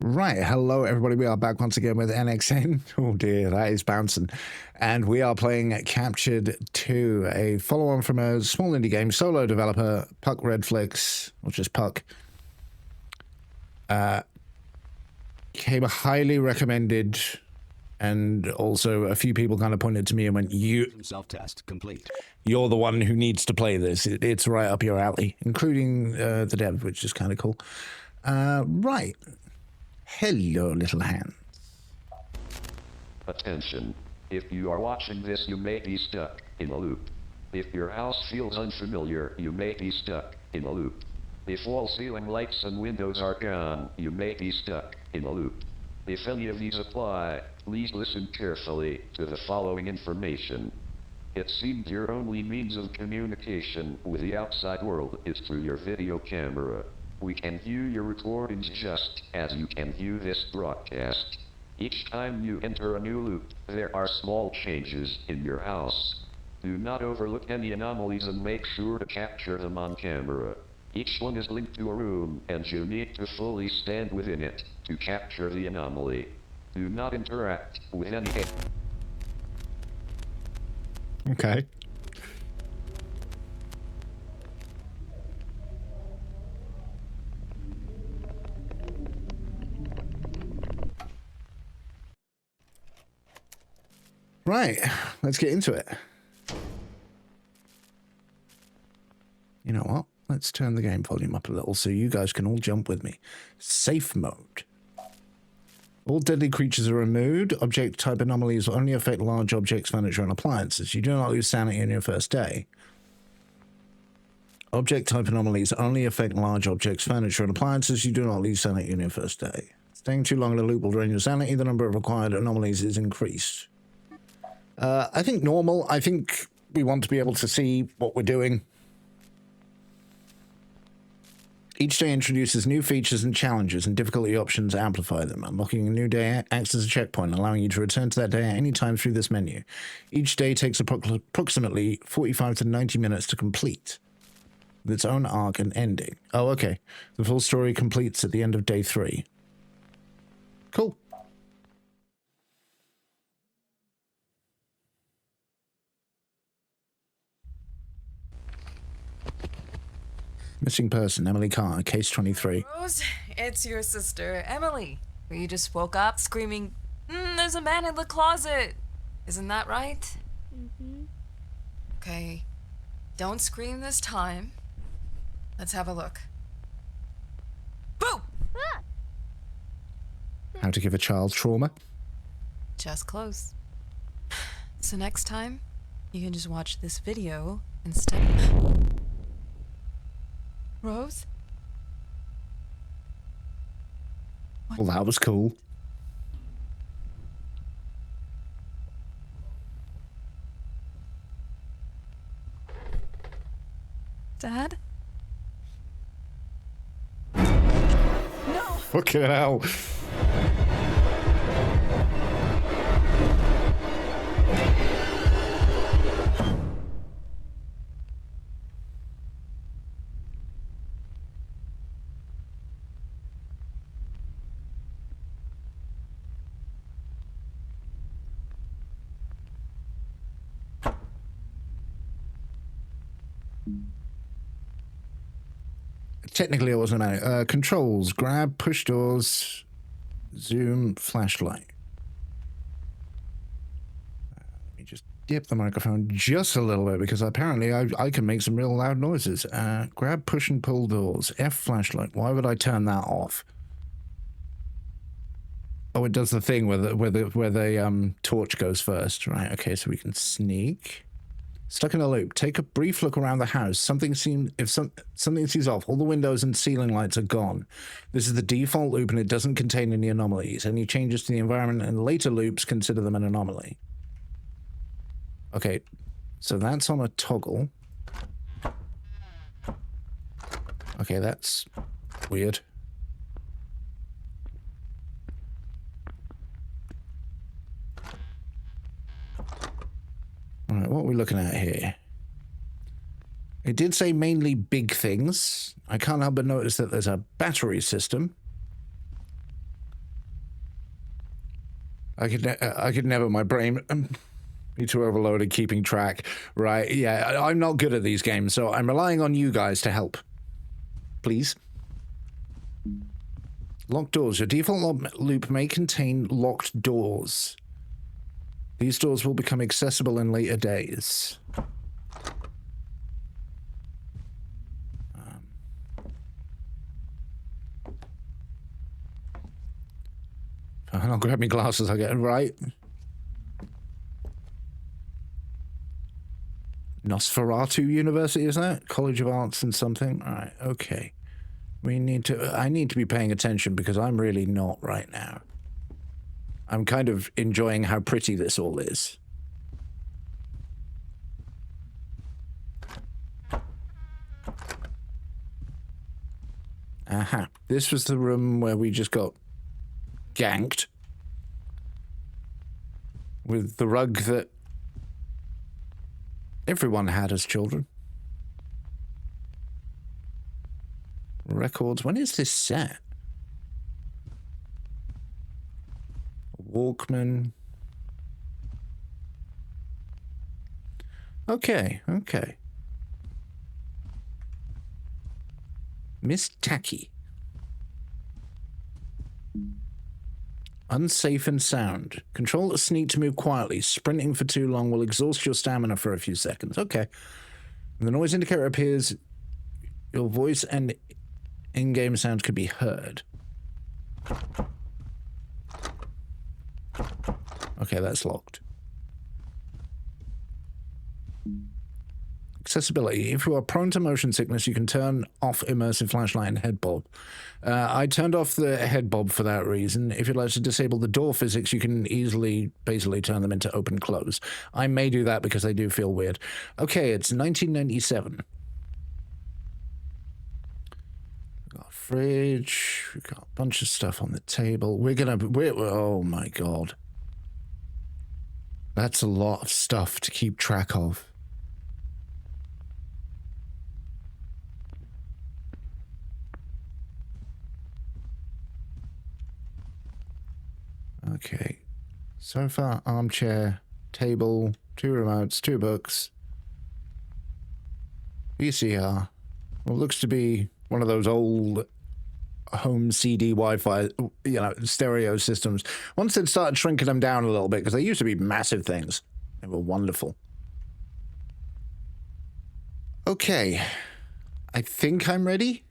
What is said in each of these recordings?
Right, hello everybody, we are back once again with NXN. Oh dear, that is bouncing. And we are playing Captured 2, a follow-on from a small indie game, solo developer, Puck Redflix, or just Puck. Came highly recommended, and also a few people kind of pointed to me and went, Self-test complete. You're the one who needs to play this. It's right up your alley, including the dev, which is kind of cool. Right. Hello, little hand. Attention. If you are watching this, you may be stuck in a loop. If your house feels unfamiliar, you may be stuck in a loop. If all ceiling lights and windows are gone, you may be stuck in a loop. If any of these apply, please listen carefully to the following information. It seems your only means of communication with the outside world is through your video camera. We can view your recordings just as you can view this broadcast. Each time you enter a new loop, there are small changes in your house. Do not overlook any anomalies and make sure to capture them on camera. Each one is linked to a room, and you need to fully stand within it to capture the anomaly. Do not interact with any... Okay. Right, let's get into it. You know what? Let's turn the game volume up a little so you guys can all jump with me. Safe mode. All deadly creatures are removed. Object type anomalies only affect large objects, furniture, and appliances. You do not lose sanity on your first day. Object type anomalies only affect large objects, furniture, and appliances. You do not lose sanity on your first day. Staying too long in a loop will drain your sanity. The number of required anomalies is increased. I think normal. I think we want to be able to see what we're doing. Each day introduces new features and challenges, and difficulty options amplify them. Unlocking a new day acts as a checkpoint, allowing you to return to that day at any time through this menu. Each day takes approximately 45 to 90 minutes to complete, with its own arc and ending. Oh, okay. The full story completes at the end of day 3. Cool. Missing person, Emily Carr, case 23. Rose, it's your sister, Emily. You just woke up screaming, there's a man in the closet. Isn't that right? Mm-hmm. Okay, don't scream this time. Let's have a look. Boo! Ah! How to give a child trauma? Just close. So next time, you can just watch this video instead. Rose? Well, that was cool. Dad? No! Fucking hell. Technically, it wasn't a manual. Controls, grab, push doors, zoom, flashlight. Let me just dip the microphone just a little bit because apparently I can make some real loud noises. Grab, push, and pull doors. F flashlight. Why would I turn that off? Oh, it does the thing where the torch goes first. Right. Okay, so we can sneak. Stuck in a loop. Take a brief look around the house. Something seems off. All the windows and ceiling lights are gone. This is the default loop and it doesn't contain any anomalies. Any changes to the environment and later loops consider them an anomaly. Okay, so that's on a toggle. Okay, that's weird. All right, what are we looking at here? It did say mainly big things. I can't help but notice that there's a battery system. I could never. My brain. Me too overloaded keeping track. Right? Yeah, I'm not good at these games, so I'm relying on you guys to help. Please. Locked doors. Your default loop may contain locked doors. These doors will become accessible in later days. I'll grab my glasses, I'll get it right. Nosferatu University, is that? College of Arts and something? Alright, okay. I need to be paying attention because I'm really not right now. I'm kind of enjoying how pretty this all is. Aha. This was the room where we just got ganked. With the rug that everyone had as children. Records. When is this set? Walkman. Okay, okay. Miss Tacky. Unsafe and sound. Control the sneak to move quietly. Sprinting for too long will exhaust your stamina for a few seconds. Okay. When the noise indicator appears, your voice and in-game sounds could be heard. Okay, that's locked. Accessibility. If you are prone to motion sickness, you can turn off immersive flashlight and head bob. I turned off the head bob for that reason. If you'd like to disable the door physics, you can easily, basically turn them into open close. I may do that because they do feel weird. Okay, it's 1997. We've got a fridge. We've got a bunch of stuff on the table. Oh my god. That's a lot of stuff to keep track of. Okay. Sofa, armchair, table, 2 remotes, 2 books. VCR. Well, looks to be one of those old home CD Wi-Fi, stereo systems. Once they'd started shrinking them down a little bit, because they used to be massive things. They were wonderful. Okay. I think I'm ready.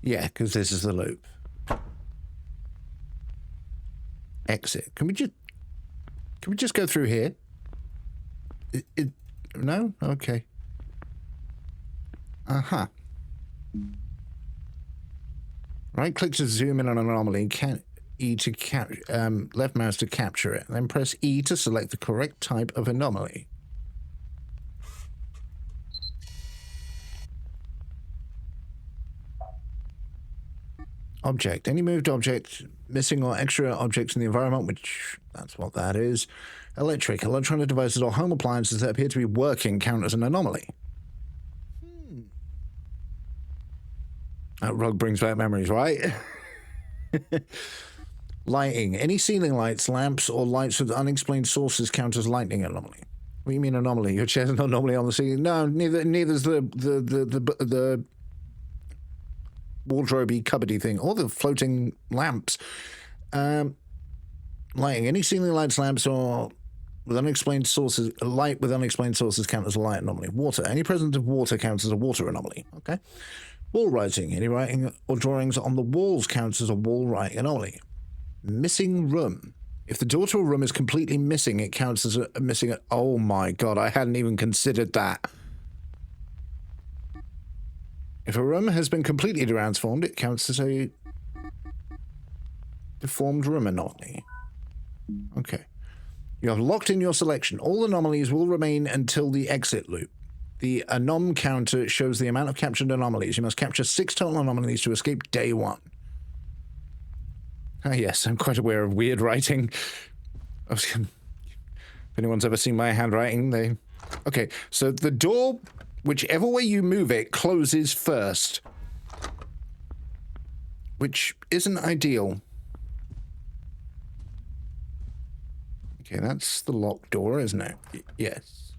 Yeah, because this is the loop. Exit. Can we just go through here? No? Okay. Uh-huh. Right click to zoom in on an anomaly. Left mouse to capture it. Then press E to select the correct type of anomaly. Object. Any moved object, missing or extra objects in the environment, which that's what that is. Electric. Electronic devices or home appliances that appear to be working count as an anomaly. That rug brings back memories, right? Lighting. Any ceiling lights, lamps, or lights with unexplained sources count as lighting anomaly. What do you mean anomaly? Your chair's not normally on the ceiling. No, neither's the wardrobe-y, cupboardy thing, or the floating lamps. Lighting. Any ceiling lights, lamps, or with unexplained sources, light with unexplained sources count as a light anomaly. Water. Any presence of water counts as a water anomaly. Okay. Wall writing. Any writing or drawings on the walls counts as a wall writing anomaly. Missing room. If the door to a room is completely missing, it counts as a missing... Oh my god, I hadn't even considered that. If a room has been completely transformed, it counts as a deformed room anomaly. Okay. You have locked in your selection. All anomalies will remain until the exit loop. The anom counter shows the amount of captured anomalies. You must capture 6 total anomalies to escape day 1. Ah, yes, I'm quite aware of weird writing. If anyone's ever seen my handwriting, they... Okay, so the door... Whichever way you move it, closes first. which isn't ideal. Okay, that's the locked door, isn't it? Yes.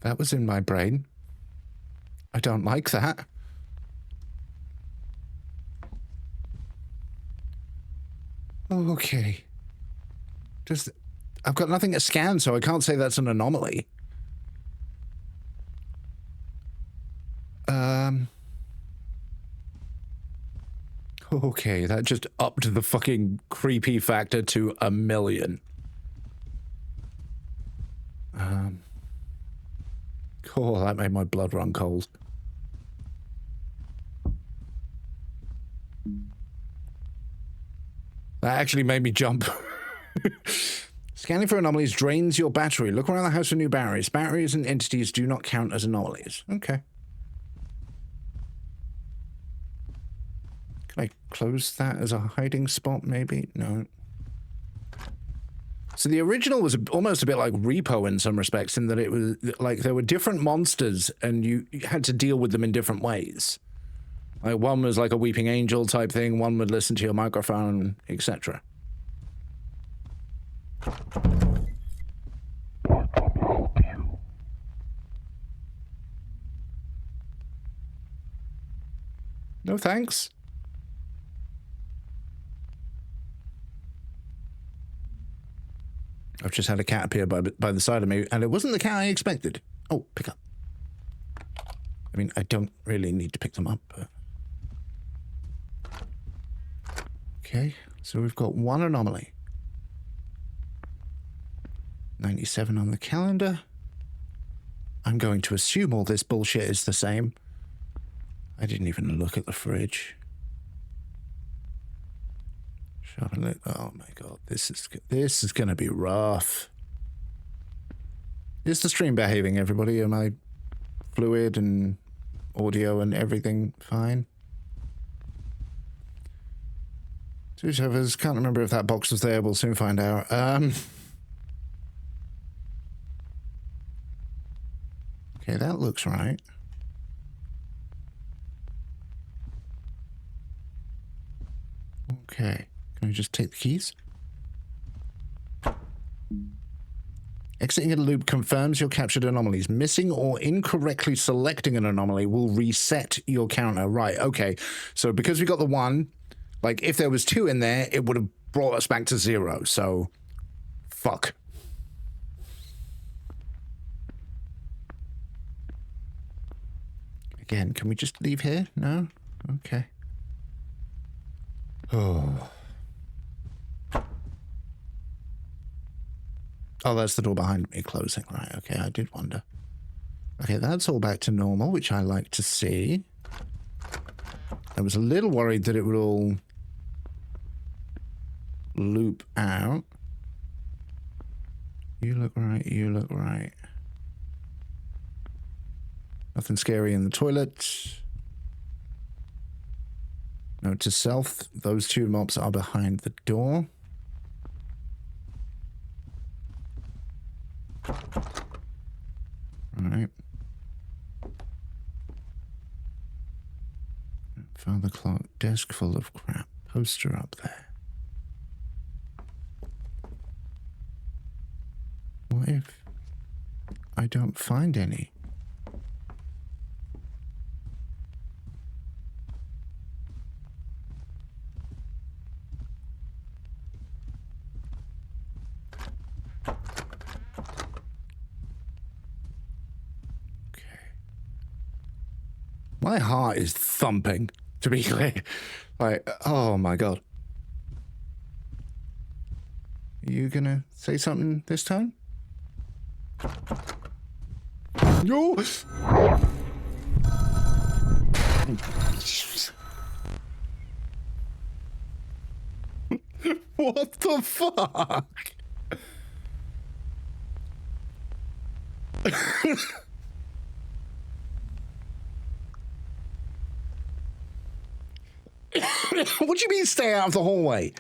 That was in my brain. I don't like that. Okay. I've got nothing to scan, so I can't say that's an anomaly. Okay, that just upped the fucking creepy factor to 1,000,000. Cool, that made my blood run cold. That actually made me jump. Scanning for anomalies drains your battery. Look around the house for new batteries. Batteries and entities do not count as anomalies. Okay. Can I close that as a hiding spot, maybe? No. So the original was almost a bit like Repo in some respects, in that it was like there were different monsters and you had to deal with them in different ways. Like one was like a weeping angel type thing, one would listen to your microphone, etc. No thanks. I've just had a cat appear by the side of me, and it wasn't the cat I expected. Oh, pick up. I mean, I don't really need to pick them up, but... Okay, so we've got one anomaly. 97 on the calendar. I'm going to assume all this bullshit is the same. I didn't even look at the fridge. Oh my god, this is gonna be rough. Is the stream behaving, everybody? Am I fluid and audio and everything fine? Two servers, can't remember if that box was there, we'll soon find out. Okay, that looks right. Okay. Can I just take the keys? Exiting a loop confirms your captured anomalies. Missing or incorrectly selecting an anomaly will reset your counter. Right, okay. So because we got the one, like if there was 2 in there, it would have brought us back to 0. So, fuck. Again, can we just leave here? No? Okay. Oh. Oh, that's the door behind me closing. Right, okay, I did wonder. Okay, that's all back to normal, which I like to see. I was a little worried that it would all loop out. You look right, you look right. Nothing scary in the toilet. Note to self, those 2 mobs are behind the door. Alright. Father clock, desk full of crap. Poster up there. What if I don't find any? My heart is thumping, to be clear. Like, oh my god. Are you gonna say something this time? No! What the fuck? What do you mean stay out of the hallway?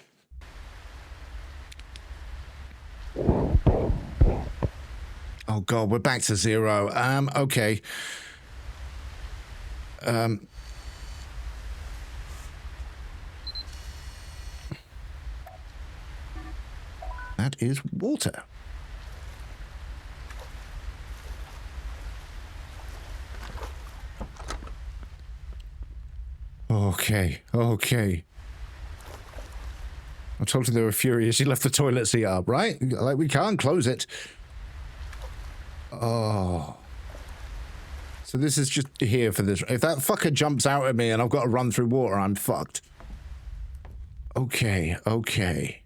Oh god, we're back to 0. Okay. That is water. Okay, okay. I told you they were furious. You left the toilet seat up, right? Like, we can't close it. Oh. So this is just here for this. If that fucker jumps out at me and I've got to run through water, I'm fucked. Okay, okay.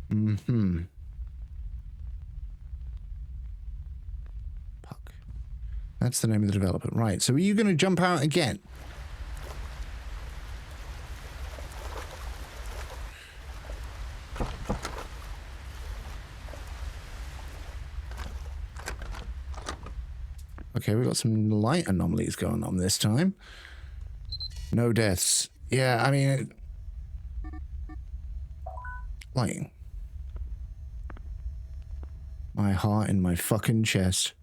Mm-hmm. Puck. That's the name of the developer. Right, so are you going to jump out again? Okay, we've got some light anomalies going on this time. No deaths. Yeah, I mean... Lighting. My heart in my fucking chest.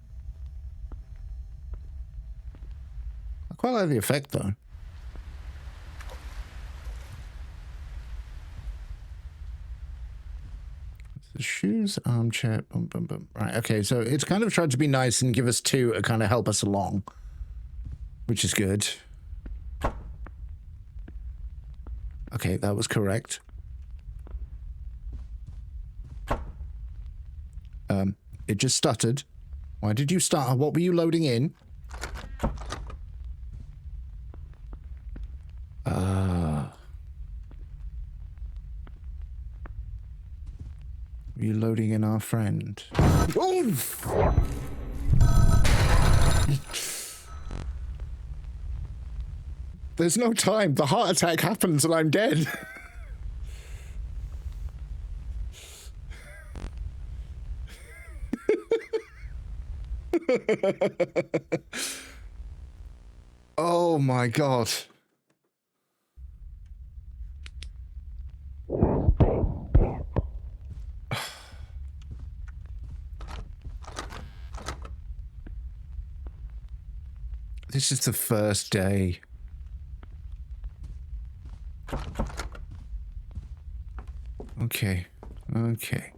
I quite like the effect, though. The shoes, armchair, boom, boom, boom. Right, okay, so it's kind of tried to be nice and give us 2 to kind of help us along. Which is good. Okay, that was correct. It just stuttered. Why did you stutter? What were you loading in? Were you loading in our friend? Oof! There's no time. The heart attack happens and I'm dead. Oh my god. This is the first day. Okay. Okay.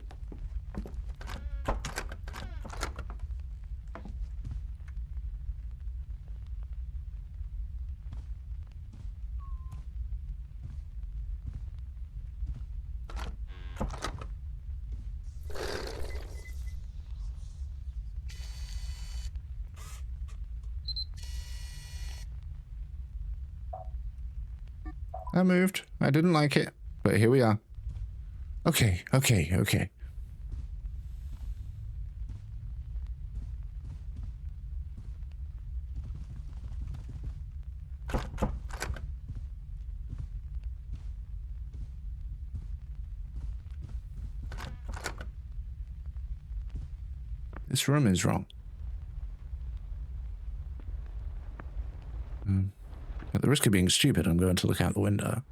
I moved. I didn't like it, but here we are. Okay, okay, okay. This room is wrong. At the risk of being stupid, I'm going to look out the window.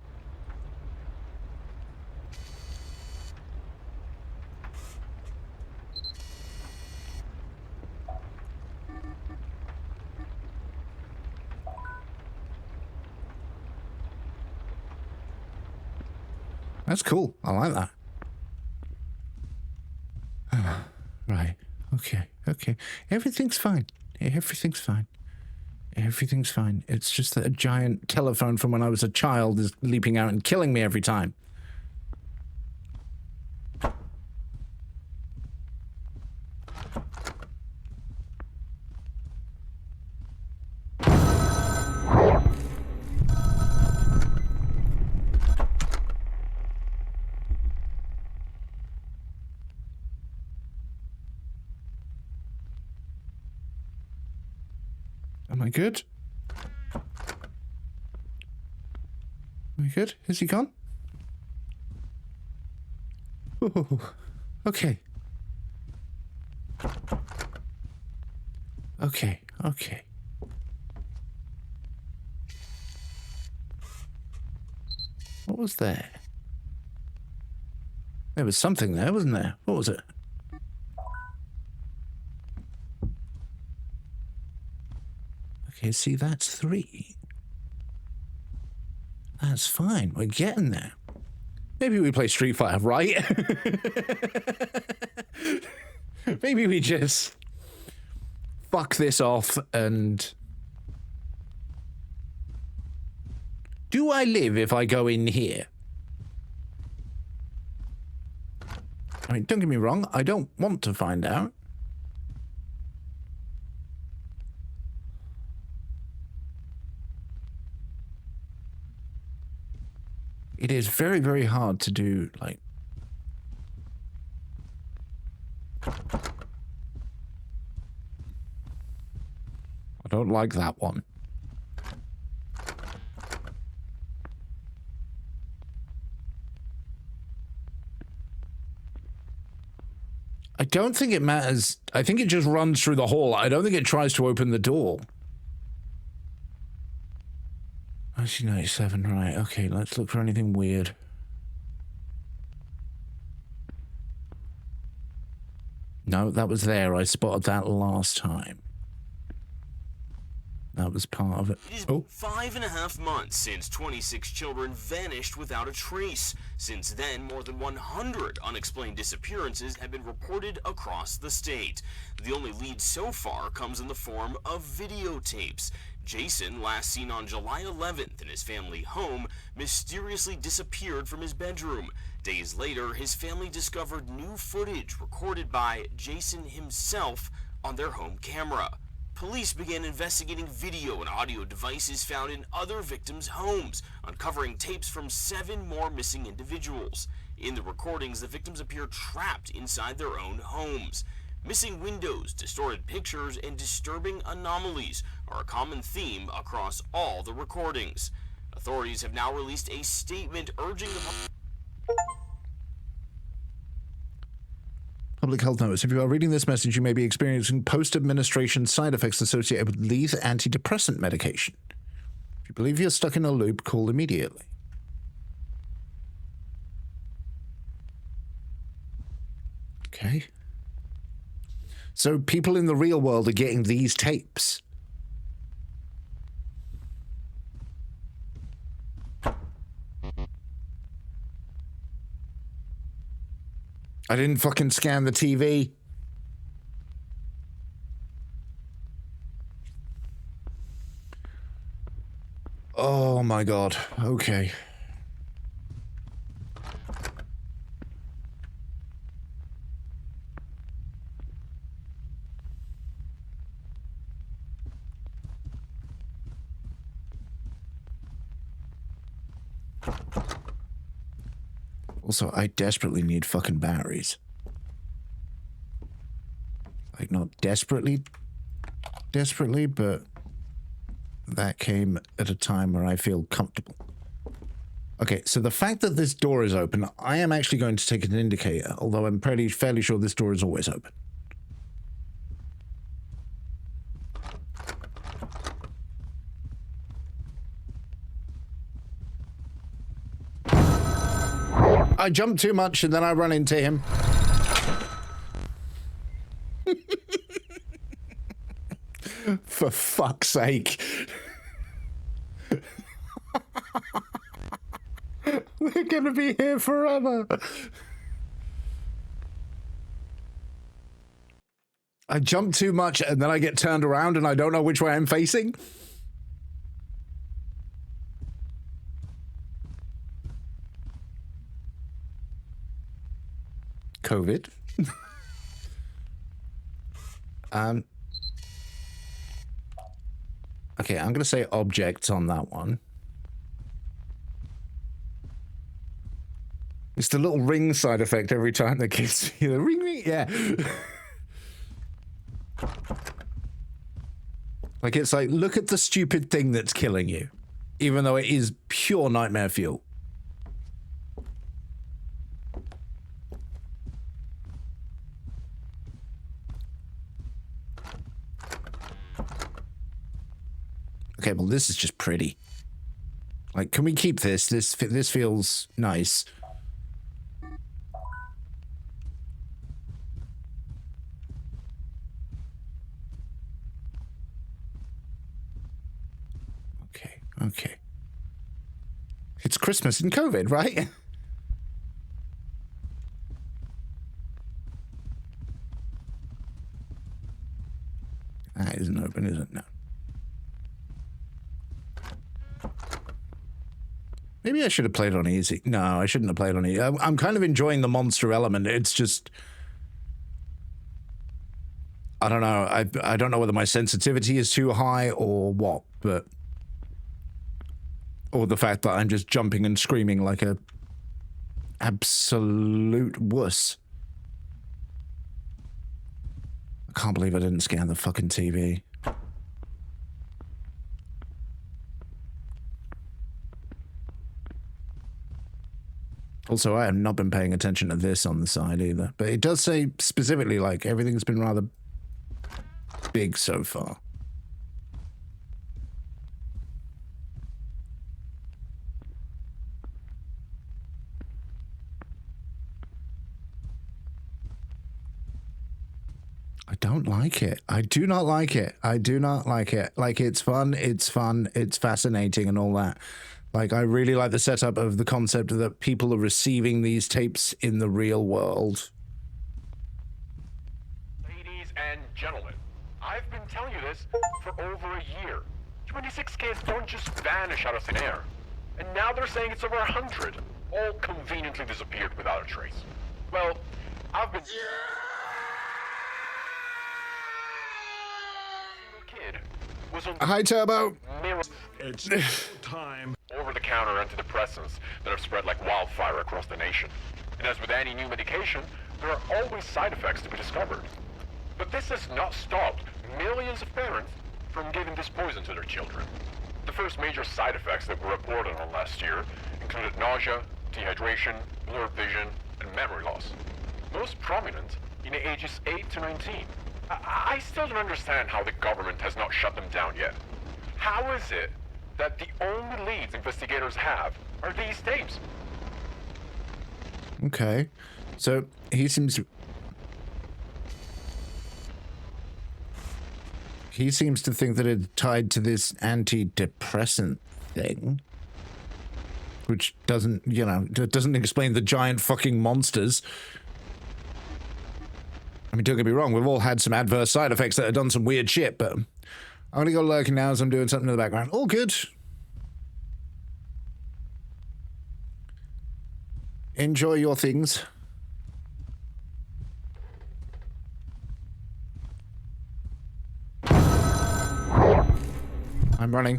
That's cool. I like that. Right. Okay. Okay. Everything's fine. Everything's fine. Everything's fine. It's just that a giant telephone from when I was a child is leaping out and killing me every time. Am I good? Am I good? Is he gone? Okay. Okay, okay. What was there? There was something there, wasn't there? What was it? Okay, see, that's 3. That's fine. We're getting there. Maybe we play Street Fighter, right? Maybe we just fuck this off and... Do I live if I go in here? I mean, don't get me wrong, I don't want to find out. It is very, very hard to do, like... I don't like that one. I don't think it matters. I think it just runs through the hall. I don't think it tries to open the door. 1997, right. Okay, let's look for anything weird. No, that was there. I spotted that last time. That was part of it. It is 5.5 months since 26 children vanished without a trace. Since then, more than 100 unexplained disappearances have been reported across the state. The only lead so far comes in the form of videotapes. Jason, last seen on July 11th in his family home, mysteriously disappeared from his bedroom. Days later, his family discovered new footage recorded by Jason himself on their home camera. Police began investigating video and audio devices found in other victims' homes, uncovering tapes from 7 more missing individuals. In the recordings, the victims appear trapped inside their own homes. Missing windows, distorted pictures, and disturbing anomalies are a common theme across all the recordings. Authorities have now released a statement urging the Public health notice. If you are reading this message, you may be experiencing post-administration side effects associated with these antidepressant medication. If you believe you're stuck in a loop, call immediately. Okay. So people in the real world are getting these tapes. I didn't fucking scan the TV. Oh my god. Okay. Also, I desperately need fucking batteries. Like, not desperately, but that came at a time where I feel comfortable. Okay, so the fact that this door is open, I am actually going to take an indicator, although I'm fairly sure this door is always open. I jump too much and then I run into him. For fuck's sake. We're gonna be here forever. I jump too much and then I get turned around and I don't know which way I'm facing. COVID. Okay, I'm gonna say objects on that one. It's the little ring side effect every time that gives me the ring ring. Yeah. Like, it's like, look at the stupid thing that's killing you, even though it is pure nightmare fuel. Okay, well, this is just pretty. Like, can we keep this? This feels nice. Okay, okay. It's Christmas and COVID, right? That isn't open, is it? No. Maybe I should have played on easy. No, I shouldn't have played on easy. I'm kind of enjoying the monster element. It's just... I don't know. I don't know whether my sensitivity is too high or what, but... Or the fact that I'm just jumping and screaming like a... absolute wuss. I can't believe I didn't scan the fucking TV. Also, I have not been paying attention to this on the side either. But it does say specifically, like, everything's been rather big so far. I don't like it. I do not like it. I do not like it. Like, it's fun, it's fascinating and all that. Like, I really like the setup of the concept that people are receiving these tapes in the real world. Ladies and gentlemen, I've been telling you this for over a year. 26 kids don't just vanish out of thin air. And now they're saying it's over 100, all conveniently disappeared without a trace. Well, I've been... Kid was on Hi, Turbo. It's time. Over-the-counter antidepressants that have spread like wildfire across the nation. And as with any new medication, there are always side effects to be discovered. But this has not stopped millions of parents from giving this poison to their children. The first major side effects that were reported on last year included nausea, dehydration, blurred vision, and memory loss. Most prominent in the ages 8 to 19. I still don't understand how the government has not shut them down yet. How is it that the only leads investigators have are these tapes? Okay. So, he seems to think that it's tied to this antidepressant thing. Which doesn't, you know, doesn't explain the giant fucking monsters. I mean, don't get me wrong, we've all had some adverse side effects that have done some weird shit, but I'm gonna go lurking now as I'm doing something in the background. All good. Enjoy your things. I'm running.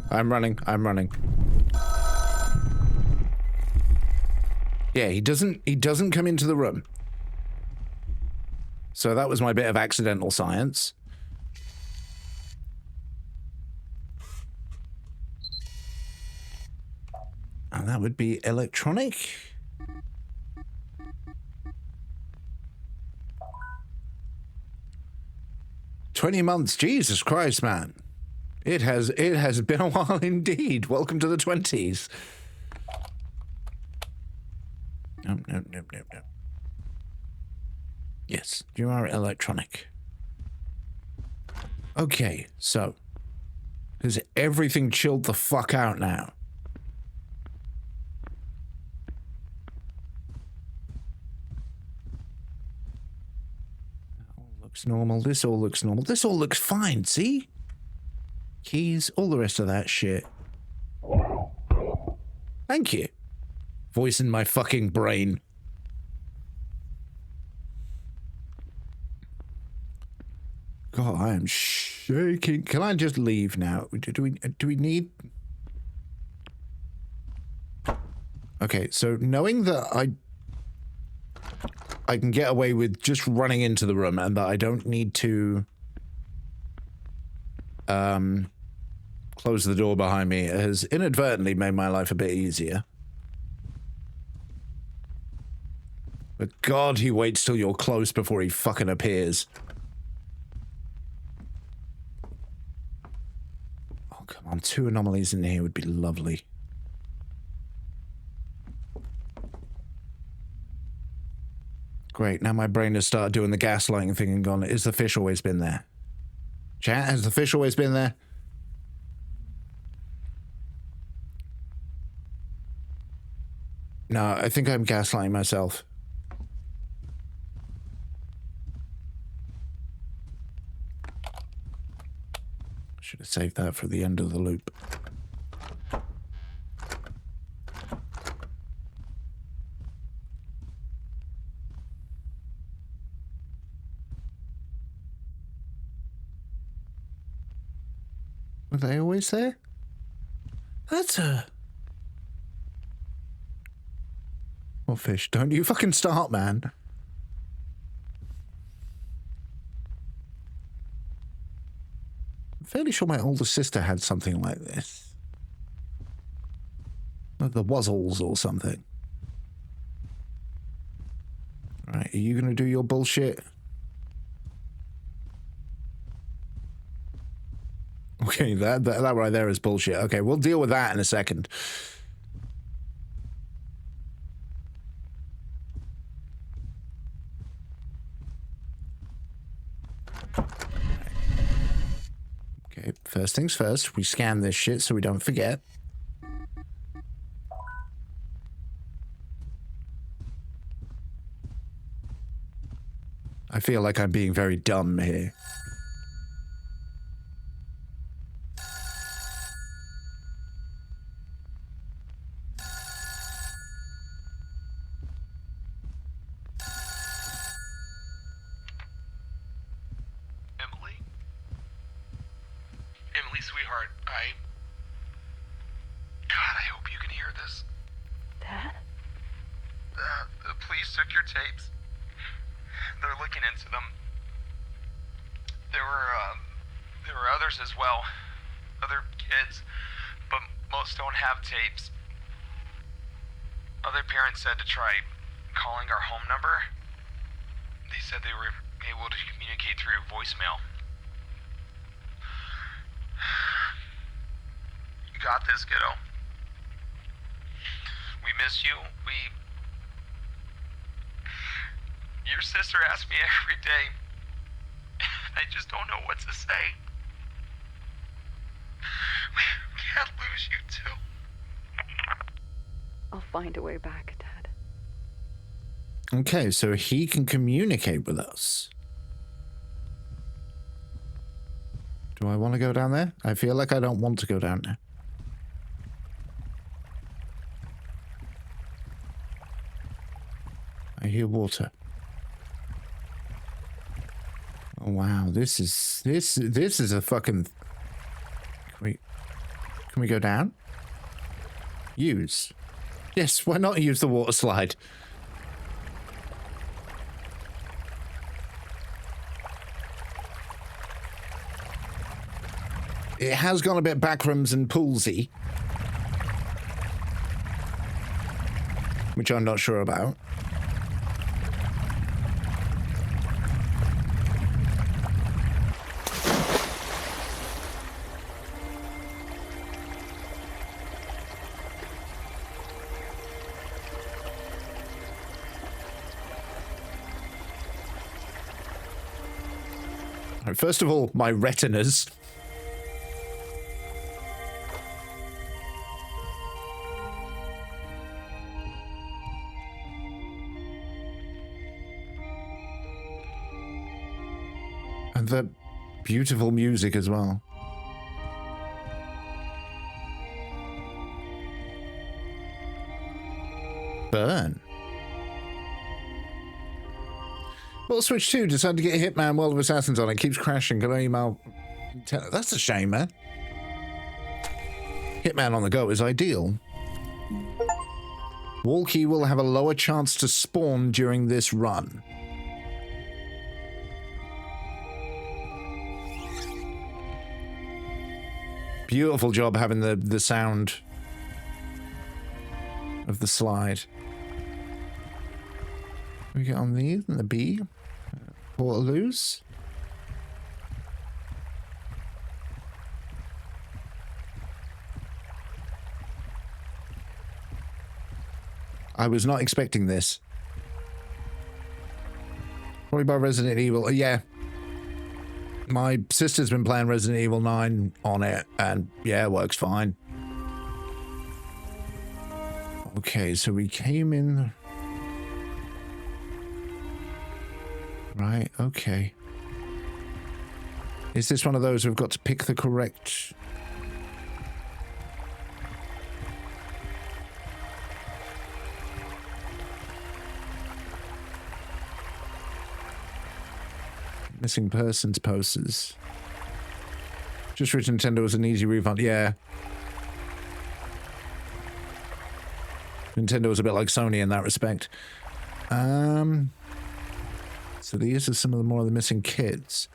Yeah, he doesn't come into the room. So that was my bit of accidental science. And that would be electronic. "20 months, Jesus Christ, man. It has been a while indeed. Welcome to the 20s. No. Yes, you are electronic. Okay, so has everything chilled the fuck out now? That all looks normal. This all looks normal. This all looks fine, see? Keys, all the rest of that shit. Thank you. Voice in my fucking brain. God, I am shaking. Can I just leave now? Do we need... Okay, so knowing that I can get away with just running into the room and that I don't need to close the door behind me has inadvertently made my life a bit easier. But God, he waits till you're close before he fucking appears. Oh, come on. 2 anomalies in here would be lovely. Great. Now my brain has started doing the gaslighting thing and gone, is the fish always been there? Chat, has the fish always been there? No, I think I'm gaslighting myself. Should have saved that for the end of the loop. Were they always there? That's a... What fish? Don't you fucking start, man. I'm fairly sure my older sister had something like this. Like the Wuzzles or something. Right, are you gonna do your bullshit? Okay, that right there is bullshit. Okay, we'll deal with that in a second. Okay, first things first, we scan this shit so we don't forget. I feel like I'm being very dumb here. Emily, sweetheart, God, I hope you can hear this. Dad? The police took your tapes. They're looking into them. There were others as well. Other kids, but most don't have tapes. Other parents said to try calling our home number. They said they were able to communicate through voicemail. You got this, kiddo. We miss you. Your sister asks me every day. I just don't know what to say. We can't lose you too. I'll find a way back, Dad. Okay, so he can communicate with us. Do I want to go down there? I feel like I don't want to go down there. I hear water. Oh wow, this is a fucking... Can we go down? Use. Yes, why not use the water slide? It has gone a bit backrooms and poolsy, which I'm not sure about. First of all, my retinas. And the beautiful music as well. Burn. Well, Switch 2 decided to get Hitman World of Assassins on. It keeps crashing. Can I email... That's a shame, man. Hitman on the go is ideal. Walkie will have a lower chance to spawn during this run. Beautiful job having the sound of the slide. We get on these and the B. Portaloos. I was not expecting this. Probably by Resident Evil. Yeah. My sister's been playing Resident Evil 9 on it, and yeah, it works fine. Okay, so we came in... Right, okay. Is this one of those we've got to pick the correct... Missing persons posters. Just wish Nintendo was an easy refund. Yeah. Nintendo was a bit like Sony in that respect. So these are some of the more of the missing kids.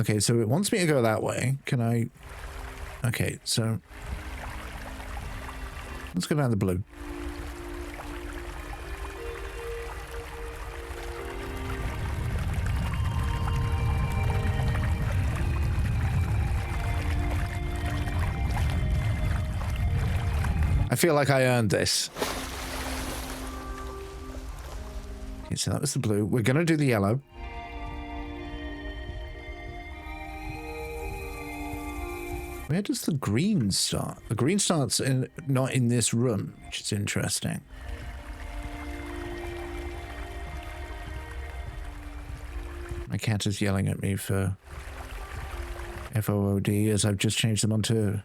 Okay, so it wants me to go that way. Can I... Okay, so... Let's go down the blue. I feel like I earned this. Okay, so that was the blue. We're gonna do the yellow. Where does the green start? The green starts not in this room, which is interesting. My cat is yelling at me for FOOD as I've just changed them onto...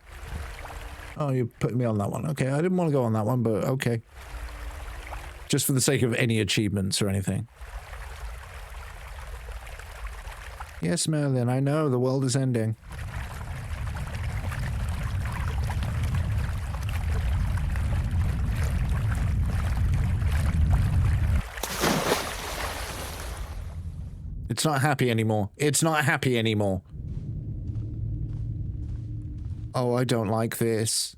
Oh, you put me on that one. Okay, I didn't want to go on that one, but okay. Just for the sake of any achievements or anything. Yes, Merlin, I know, the world is ending. It's not happy anymore. It's not happy anymore. Oh, I don't like this.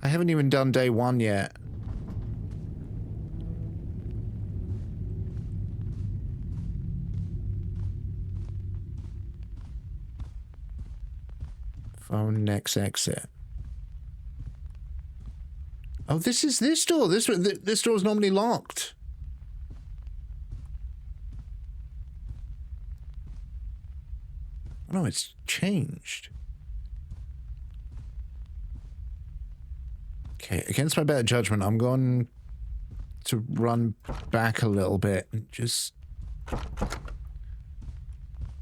I haven't even done day 1 yet. Phone next exit. Oh, this is this door. This door is normally locked. No, it's changed. Okay, against my better judgment, I'm going to run back a little bit and just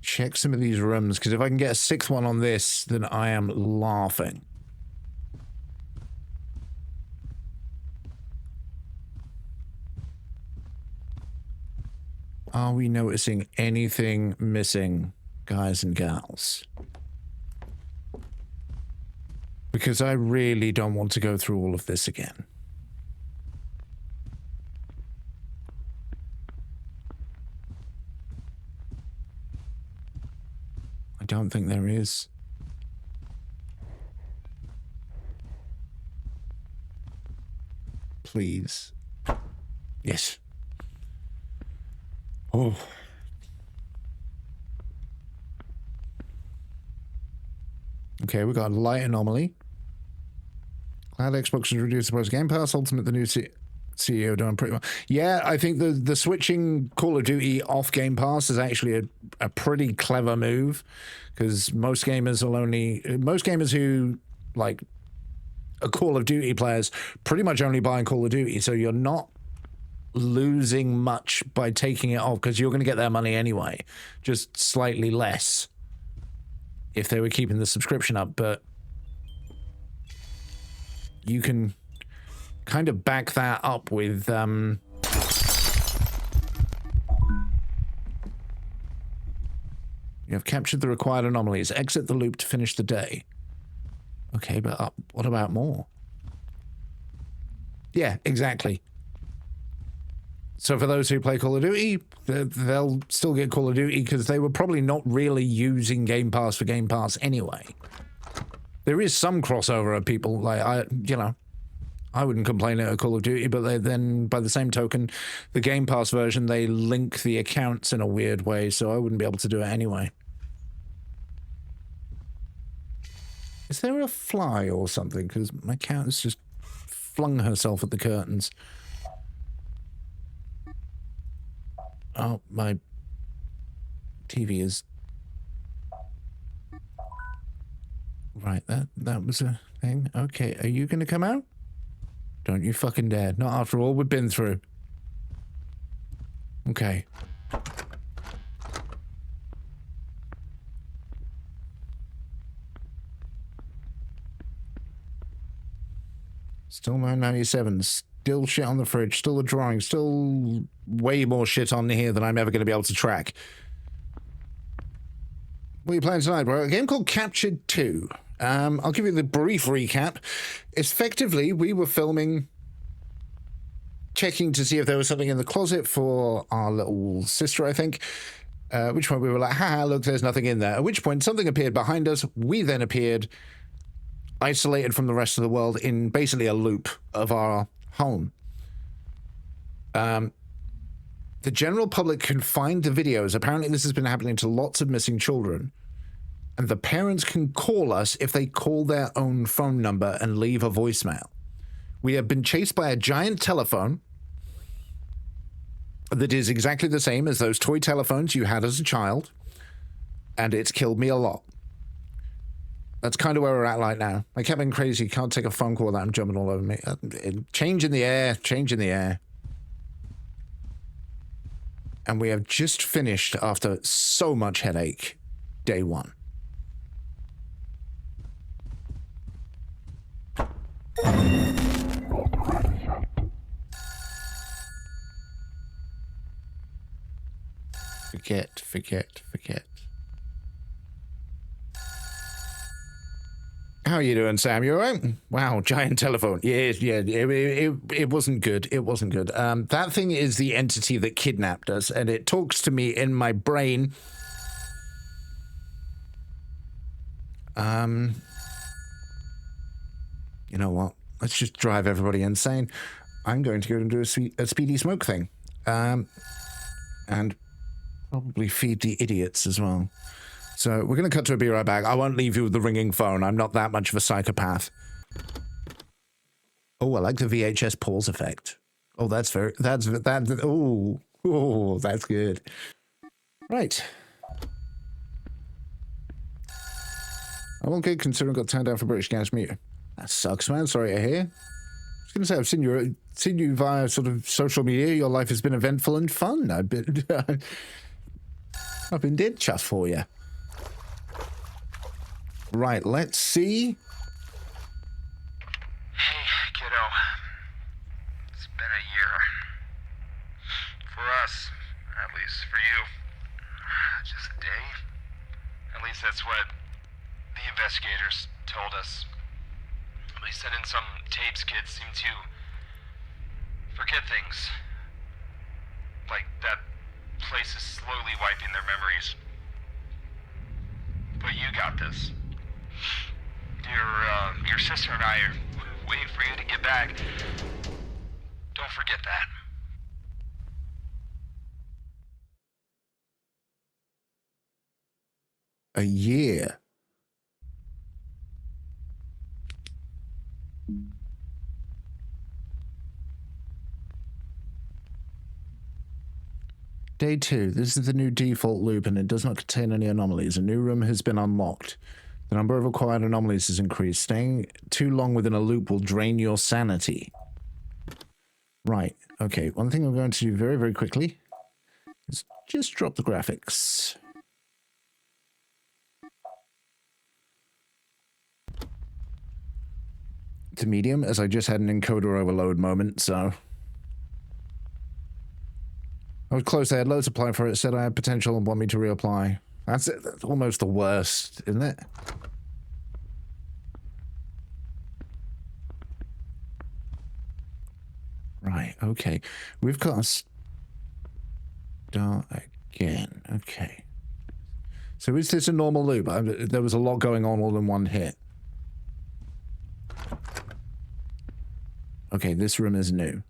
check some of these rooms, because if I can get a 6th one on this, then I am laughing. Are we noticing anything missing, guys and gals? Because I really don't want to go through all of this again. I don't think there is. Please. Yes. Oh. Okay, we got a light anomaly. Cloud Xbox has reduced the price of Game Pass. Ultimate, the new CEO doing pretty well. Yeah, I think the switching Call of Duty off Game Pass is actually a pretty clever move, because most gamers who like are Call of Duty players pretty much only buying Call of Duty, so you're not losing much by taking it off, because you're going to get their money anyway, just slightly less if they were keeping the subscription up. But you can kind of back that up with you have captured the required anomalies. Exit the loop to finish the day. Okay, but what about more? Yeah, exactly. So for those who play Call of Duty, they'll still get Call of Duty, because they were probably not really using Game Pass for Game Pass anyway. There is some crossover of people, like, I wouldn't complain at Call of Duty, but then by the same token, the Game Pass version, they link the accounts in a weird way, so I wouldn't be able to do it anyway. Is there a fly or something? Because my cat is just flung herself at the curtains. Oh, my TV is... Right, that was a thing. Okay, are you gonna come out? Don't you fucking dare. Not after all we've been through. Okay. Still 997. Still shit on the fridge. Still a drawing. Still way more shit on here than I'm ever going to be able to track. What are you playing tonight, bro? A game called Captured 2. I'll give you the brief recap. Effectively, we were filming, checking to see if there was something in the closet for our little sister, I think. At which point we were like, haha, look, there's nothing in there. At which point something appeared behind us. We then appeared isolated from the rest of the world in basically a loop of our home. The general public can find the videos. Apparently this has been happening to lots of missing children. And the parents can call us if they call their own phone number and leave a voicemail. We have been chased by a giant telephone that is exactly the same as those toy telephones you had as a child. And it's killed me a lot. That's kind of where we're at right now. My cabin crazy, can't take a phone call without him jumping all over me. Change in the air, change in the air. And we have just finished, after so much headache, day 1. Forget. How are you doing, Sam? You all right? Wow, giant telephone. Yeah, it wasn't good. It wasn't good. That thing is the entity that kidnapped us, and it talks to me in my brain. You know what? Let's just drive everybody insane. I'm going to go and do a speedy smoke thing. And probably feed the idiots as well. So we're going to cut to a be right back. I won't leave you with the ringing phone. I'm not that much of a psychopath. Oh, I like the VHS pause effect. Oh, that's good. Right. I'm okay considering I got turned down for British Gas Meter. That sucks, man. Sorry to hear. I was going to say, I've seen you via sort of social media. Your life has been eventful and fun. I've been dead chuffed for you. Right, let's see. Hey, kiddo. It's been a year. For us, at least. For you, just a day. At least that's what the investigators told us. At least that in some tapes, kids seem to forget things. Like that place is slowly wiping their memories. But you got this. Your sister and I are waiting for you to get back. Don't forget that. A year. Day 2. This is the new default loop and it does not contain any anomalies. A new room has been unlocked. The number of acquired anomalies has increased. Staying too long within a loop will drain your sanity. Right. Okay. One thing I'm going to do very, very quickly is just drop the graphics. To medium, as I just had an encoder overload moment, so... I was close. I had loads applied for it. Said I had potential and want me to reapply. That's it. That's almost the worst, isn't it? Right, okay. We've got to start again. Okay. So is this a normal loop? There was a lot going on all in one hit. Okay, this room is new.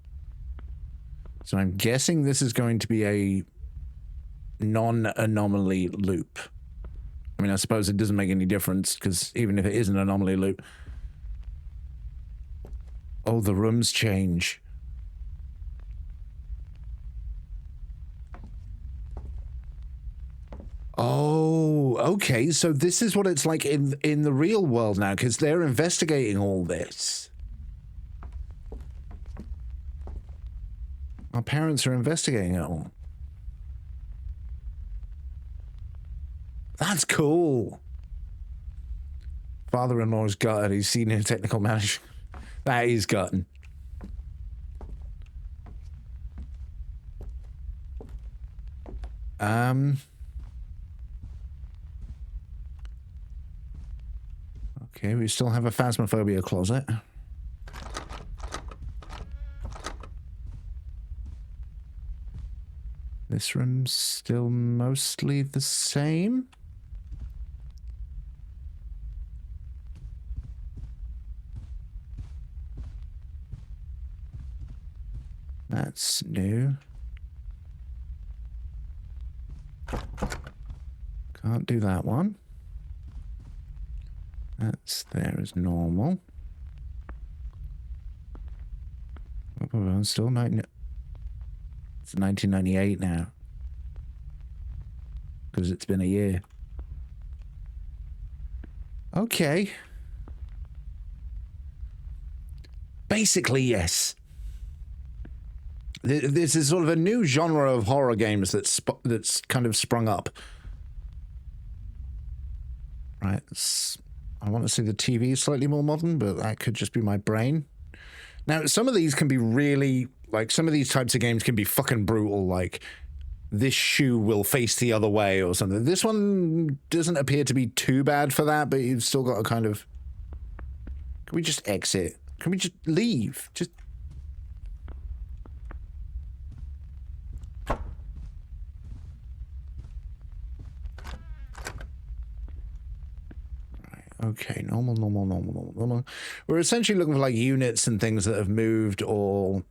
So I'm guessing this is going to be a non-anomaly loop. I mean, I suppose it doesn't make any difference, because even if it is an anomaly loop... Oh, the rooms change. Oh, okay. So this is what it's like in the real world now, because they're investigating all this. Our parents are investigating it all. That's cool. Father-in-law's gutted. He's senior technical manager. That is gutting. Okay, we still have a phasmophobia closet. This room's still mostly the same. That's new. Can't do that one. That's there as normal. Oh, still 19. It's 1998 now. Because it's been a year. Okay. Basically, yes. This is sort of a new genre of horror games that's kind of sprung up. Right. I want to say the TV is slightly more modern, but that could just be my brain. Now, some of these can be really, like, some of these types of games can be fucking brutal, like, this shoe will face the other way or something. This one doesn't appear to be too bad for that, but you've still got to kind of... Can we just exit? Can we just leave? Just... Okay, normal. We're essentially looking for, like, units and things that have moved or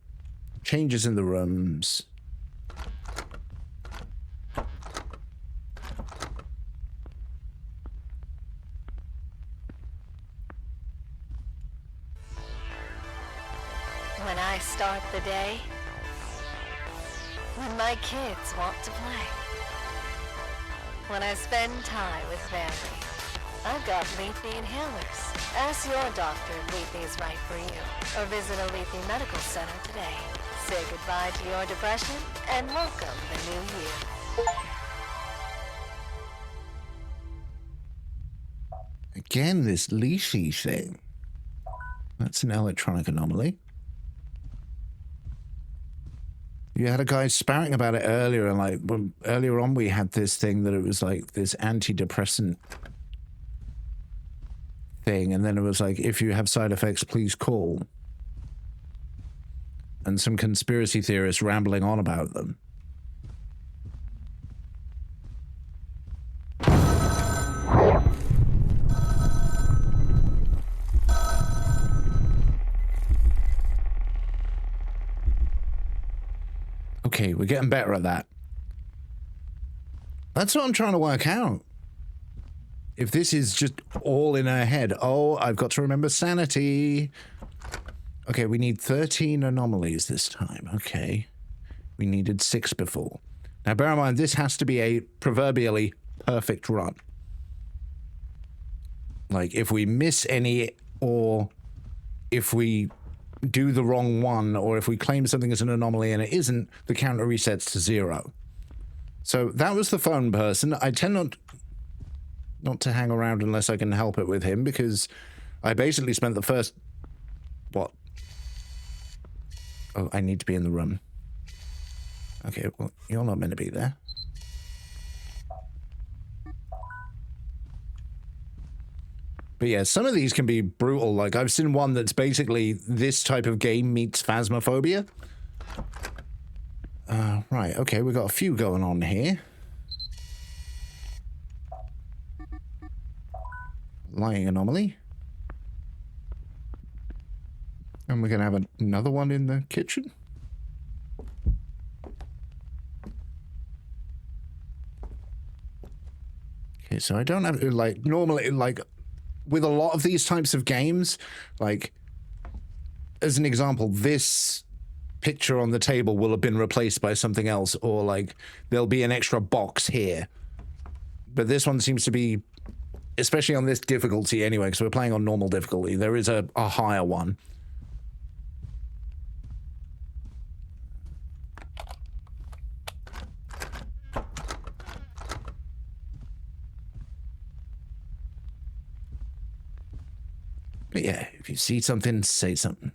changes in the rooms. When I start the day, when my kids want to play, when I spend time with family, I've got Lethe inhalers. Ask your doctor if Lethe is right for you, or visit a Lethe medical center today. Say goodbye to your depression and welcome the new year. Again, this Lethe thing. That's an electronic anomaly. You had a guy spouting about it earlier, and like earlier on we had this thing that it was like this antidepressant thing, and then it was like, if you have side effects, please call. And some conspiracy theorists rambling on about them. Okay, we're getting better at that. That's what I'm trying to work out. If this is just all in her head. Oh, I've got to remember sanity. Okay, we need 13 anomalies this time. Okay. We needed 6 before. Now, bear in mind, this has to be a proverbially perfect run. Like, if we miss any, or if we do the wrong one, or if we claim something as an anomaly and it isn't, the counter resets to 0. So that was the phone person. I tend not to hang around unless I can help it with him, because I basically spent the first... What? Oh, I need to be in the room. Okay, well, you're not meant to be there. But yeah, some of these can be brutal. Like, I've seen one that's basically this type of game meets phasmophobia. Right, okay, we've got a few going on here. Lying anomaly. And we're going to have another one in the kitchen. Okay, so I don't have to, like, normally, like, with a lot of these types of games, like, as an example, this picture on the table will have been replaced by something else, or like there'll be an extra box here. But this one seems to be, especially on this difficulty anyway, because we're playing on normal difficulty, there is a higher one. But yeah, if you see something, say something.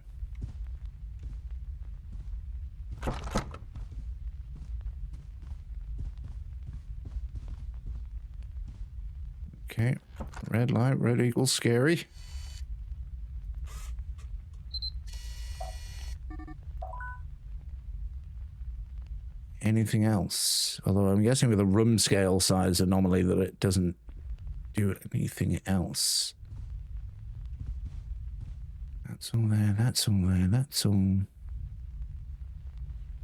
Okay, red light, red equals scary. Anything else? Although I'm guessing with a room scale size anomaly that it doesn't do anything else. That's all there, that's all there, that's all...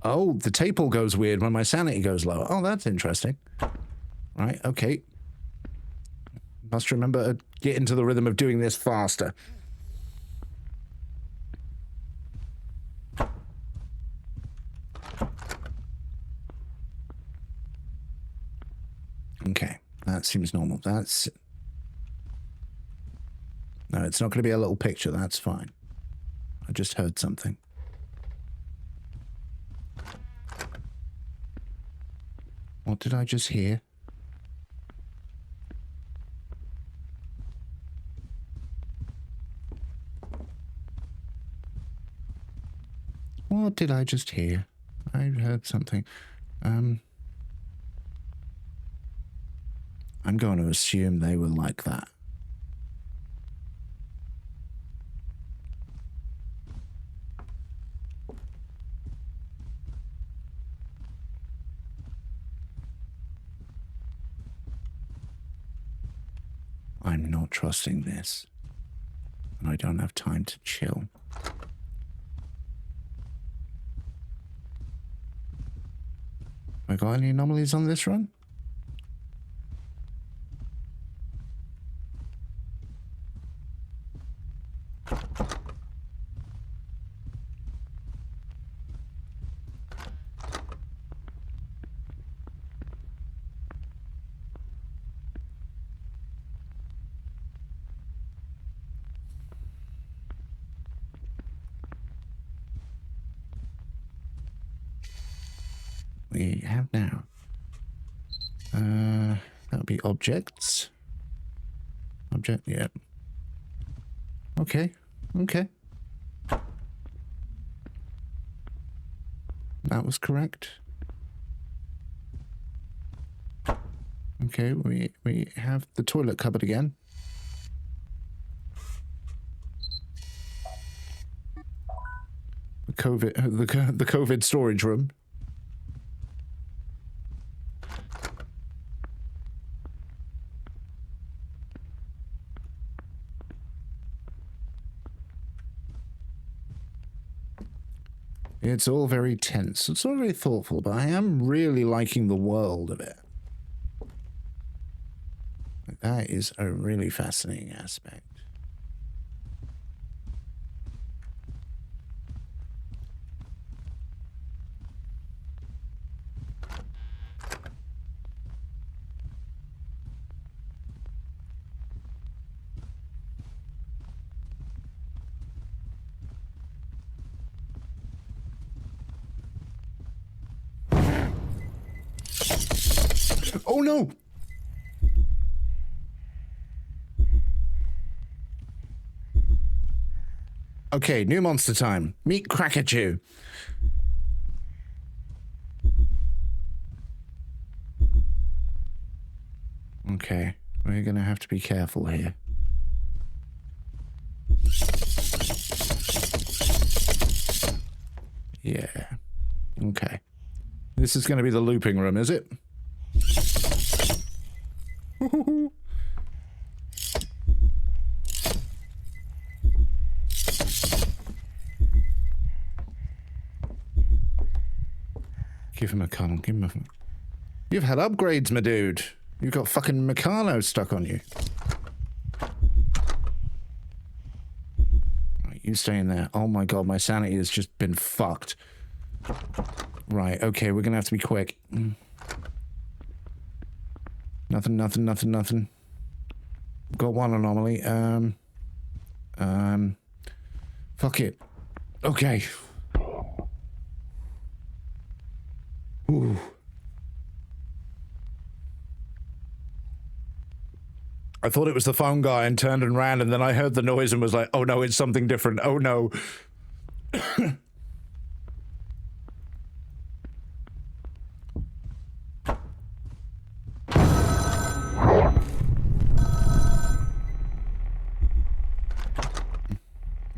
Oh, the table goes weird when my sanity goes low. Oh, that's interesting. Right, okay. Must remember to get into the rhythm of doing this faster. Okay, that seems normal. That's... No, it's not going to be a little picture. That's fine. I just heard something. What did I just hear? What did I just hear? I heard something. I'm going to assume they were like that. I'm not trusting this. And I don't have time to chill. Have I got any anomalies on this run? We have now. That'll be objects. Object, yeah. Okay, okay. That was correct. Okay, we have the toilet cupboard again. The COVID storage room. It's all very tense. It's all very thoughtful, but I am really liking the world of it. That is a really fascinating aspect. Oh no! Okay, new monster time. Meet Krakachoo. Okay, we're gonna have to be careful here. Yeah. Okay. This is gonna be the looping room, is it? Give him a cuddle, give him a... You've had upgrades, my dude. You've got fucking Meccano stuck on you. Right, you stay in there. Oh my god, my sanity has just been fucked. Right, okay, we're gonna have to be quick. Nothing. Got one anomaly. Fuck it. Okay. Ooh. I thought it was the phone guy and turned and ran, and then I heard the noise and was like, oh no, it's something different. Oh no.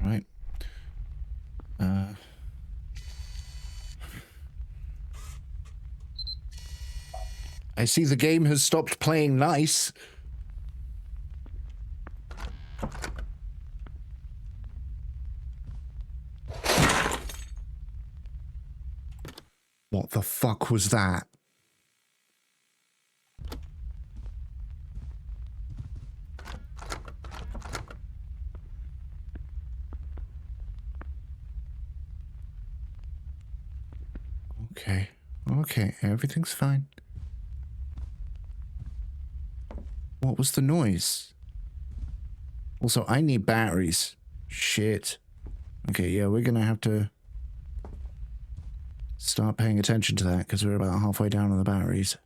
Right. I see the game has stopped playing nice. What the fuck was that? Okay. Okay, everything's fine. What was the noise? Also, I need batteries. Shit. Okay, yeah, we're gonna have to start paying attention to that because we're about halfway down on the batteries.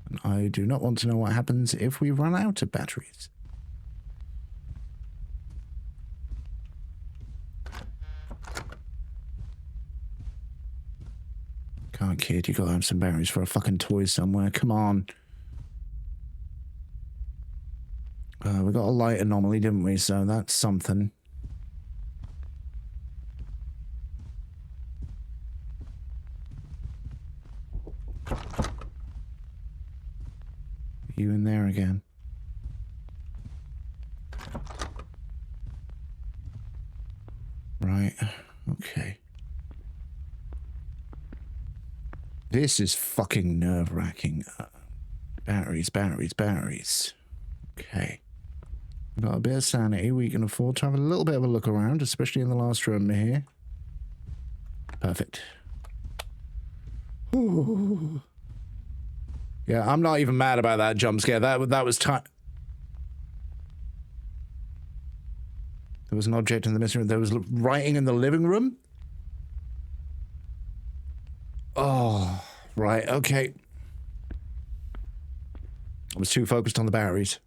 And I do not want to know what happens if we run out of batteries. Come on, kid, you gotta have some batteries for a fucking toy somewhere. Come on. We got a light anomaly, didn't we? So that's something. You in there again? Right. Okay. This is fucking nerve-wracking. Batteries. Okay. We've got a bit of sanity. We can afford to have a little bit of a look around, especially in the last room here. Perfect. Ooh. Yeah, I'm not even mad about that jump scare. That was time. There was an object in the missing room. There was writing in the living room. Oh, right. Okay. I was too focused on the batteries.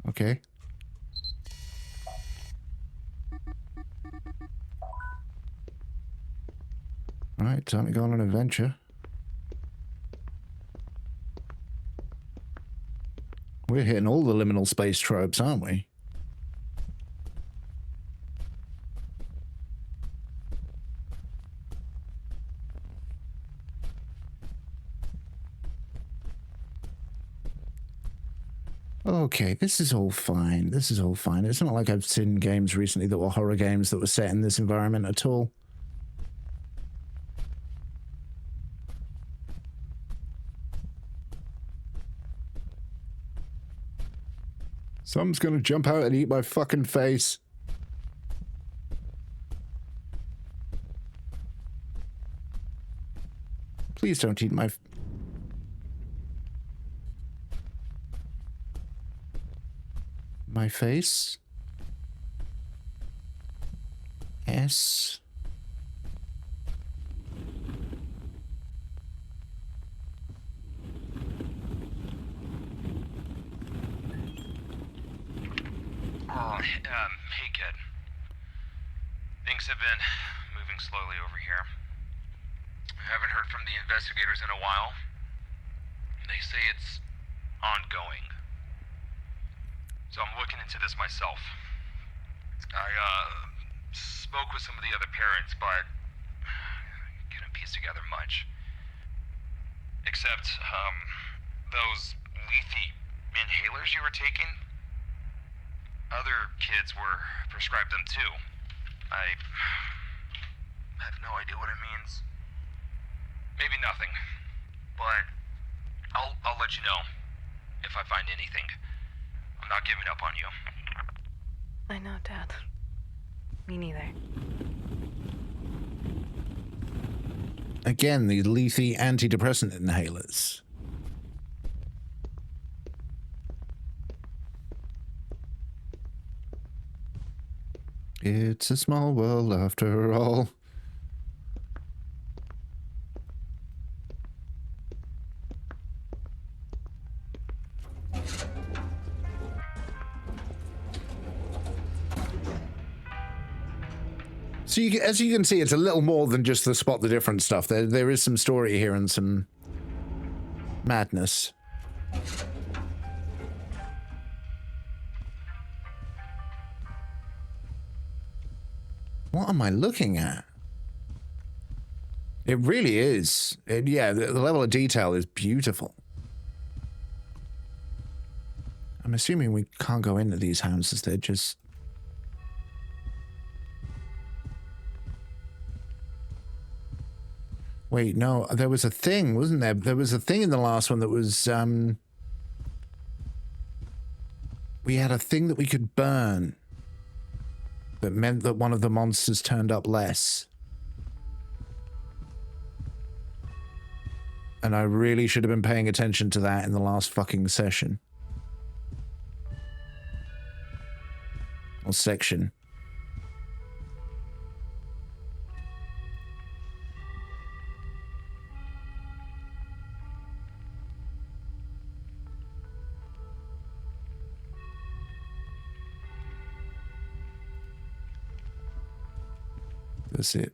Okay. Alright, time to go on an adventure. We're hitting all the liminal space tropes, aren't we? Okay, this is all fine. This is all fine. It's not like I've seen games recently that were horror games that were set in this environment at all. Something's gonna jump out and eat my fucking face. Please don't eat my... my face. S. Hey kid. Things have been moving slowly over here. I haven't heard from the investigators in a while. They say it's ongoing. So I'm looking into this myself. I spoke with some of the other parents, but couldn't piece together much. Except, those lethy inhalers you were taking? other kids were prescribed them too. I have no idea what it means. Maybe nothing. But I'll let you know if I find anything. I'm not giving up on you. I know, Dad. Me neither. Again, these leafy antidepressant inhalers. It's a small world after all. So as you can see, it's a little more than just the spot the difference stuff. There is some story here and some madness. What am I looking at? It really is. Yeah, the level of detail is beautiful. I'm assuming we can't go into these houses. They're just... Wait, no, there was a thing, wasn't there? There was a thing in the last one that was, we had a thing that we could burn that meant that one of the monsters turned up less. And I really should have been paying attention to that in the last fucking session. Or section. Does it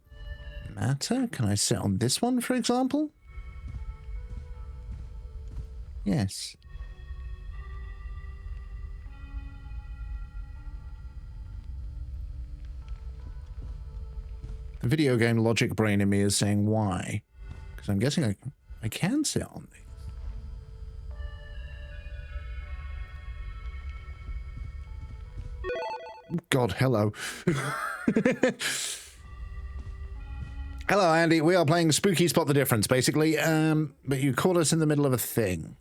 matter? Can I sit on this one, for example? Yes. The video game logic brain in me is saying why. Because I'm guessing I can sit on these. God, hello. Hello, Andy. We are playing Spooky Spot the Difference, basically. But you caught us in the middle of a thing.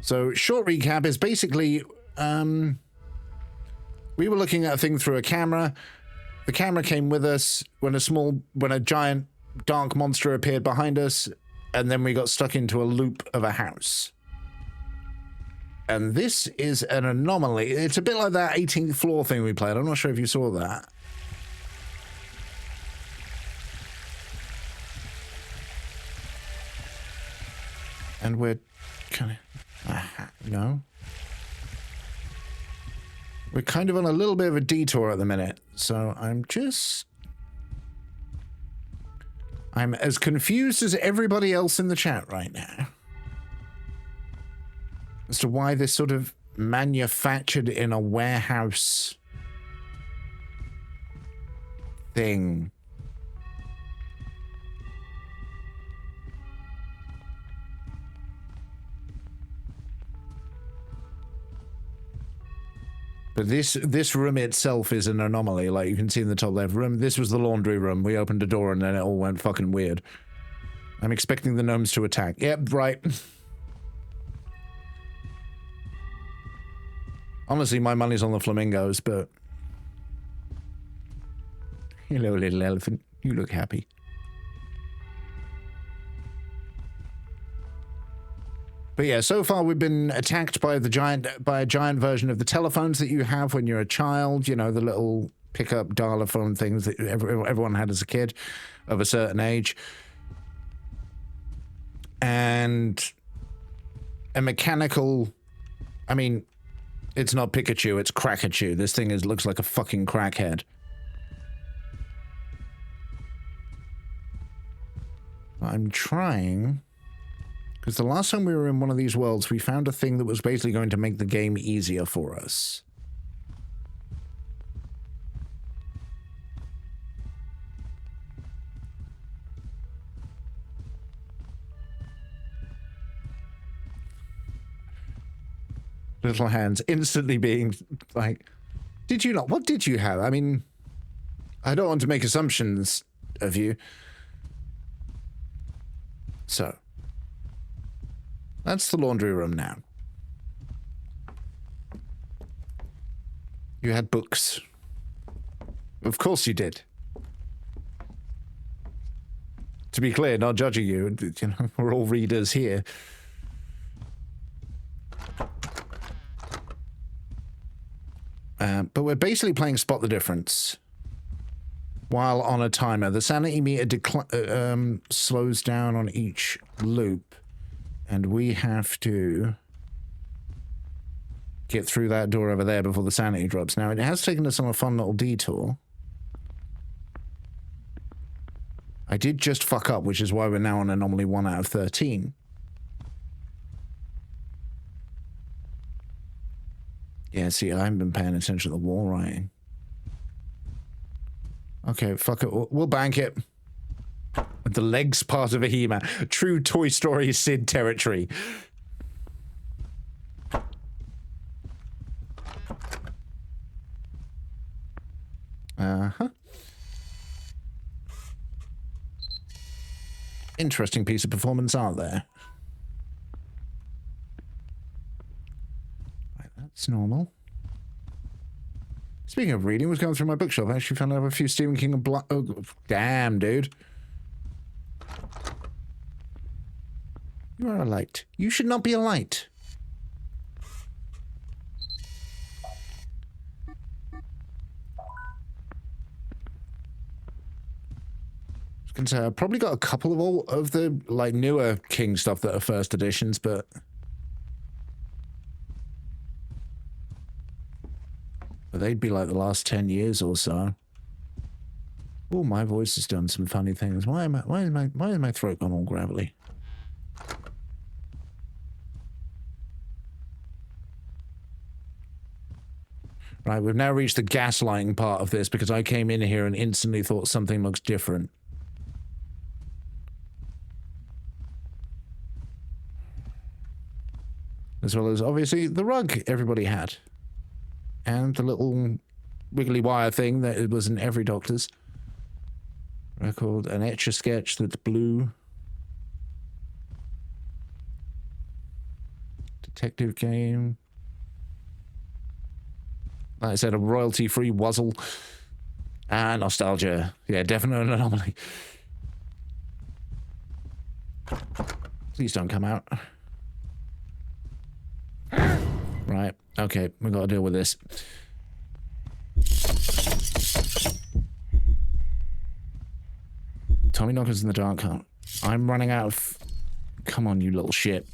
So, short recap is basically, we were looking at a thing through a camera. The camera came with us when a giant dark monster appeared behind us, and then we got stuck into a loop of a house. And this is an anomaly. It's a bit like that 18th floor thing we played. I'm not sure if you saw that. And we're kind of... no. We're kind of on a little bit of a detour at the minute. So I'm as confused as everybody else in the chat right now. As to why this sort of manufactured in a warehouse thing. But this room itself is an anomaly, like you can see in the top left room. This was the laundry room. We opened a door and then it all went fucking weird. I'm expecting the gnomes to attack. Yep, right. Honestly, my money's on the flamingos, but... Hello, little elephant. You look happy. But yeah, so far we've been attacked by a giant version of the telephones that you have when you're a child. You know, the little pickup dialer phone things that everyone had as a kid of a certain age. And a mechanical... I mean, it's not Pikachu, it's Crackachu. This thing looks like a fucking crackhead. I'm trying... Because the last time we were in one of these worlds, we found a thing that was basically going to make the game easier for us. Little hands instantly being like, did you not? What did you have? I mean, I don't want to make assumptions of you. So, that's the laundry room now. You had books. Of course you did. To be clear, not judging you. You know, we're all readers here. But we're basically playing Spot the Difference while on a timer. The sanity meter slows down on each loop, and we have to get through that door over there before the sanity drops. Now, it has taken us on a fun little detour. I did just fuck up, which is why we're now on anomaly 1 out of 13. Yeah, see, I haven't been paying attention to the wall writing. Okay, fuck it. We'll bank it. The legs part of a He-Man. True Toy Story Sid territory. Uh-huh. Interesting piece of performance art there. Right, that's normal. Speaking of reading, I was going through my bookshelf. I actually found out a few Stephen King and oh, damn, dude. You are a light. You should not be a light. I can say I've probably got a couple of all of the like newer King stuff that are first editions, but they'd be like the last 10 years or so. Oh, my voice has done some funny things. Why is my throat gone all gravelly? Right, we've now reached the gaslighting part of this because I came in here and instantly thought something looks different. As well as, obviously, the rug everybody had. And the little wiggly wire thing that it was in every Doctor's record. An Etch-a-Sketch that's blue. Detective game. Like I said, a royalty-free wuzzle. Ah, nostalgia. Yeah, definitely an anomaly. Please don't come out. Right, okay, we gotta deal with this. Tommy Knockers in the dark hunt. I'm running out of... Come on, you little shit.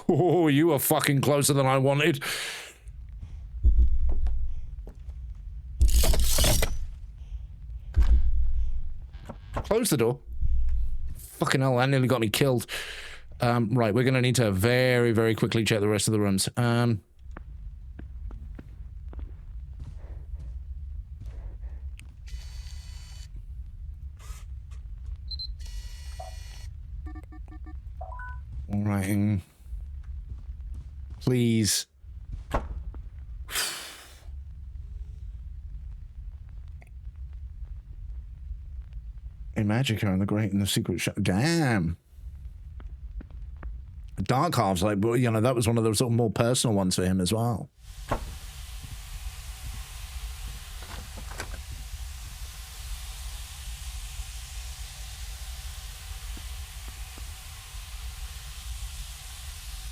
Oh, you were fucking closer than I wanted. Close the door. Fucking hell, that nearly got me killed. Right, we're going to need to very, very quickly check the rest of the rooms. All right. Please. In Magica and the Great and the Secret Show. Damn. Dark Halves, like, you know, that was one of those sort of more personal ones for him as well.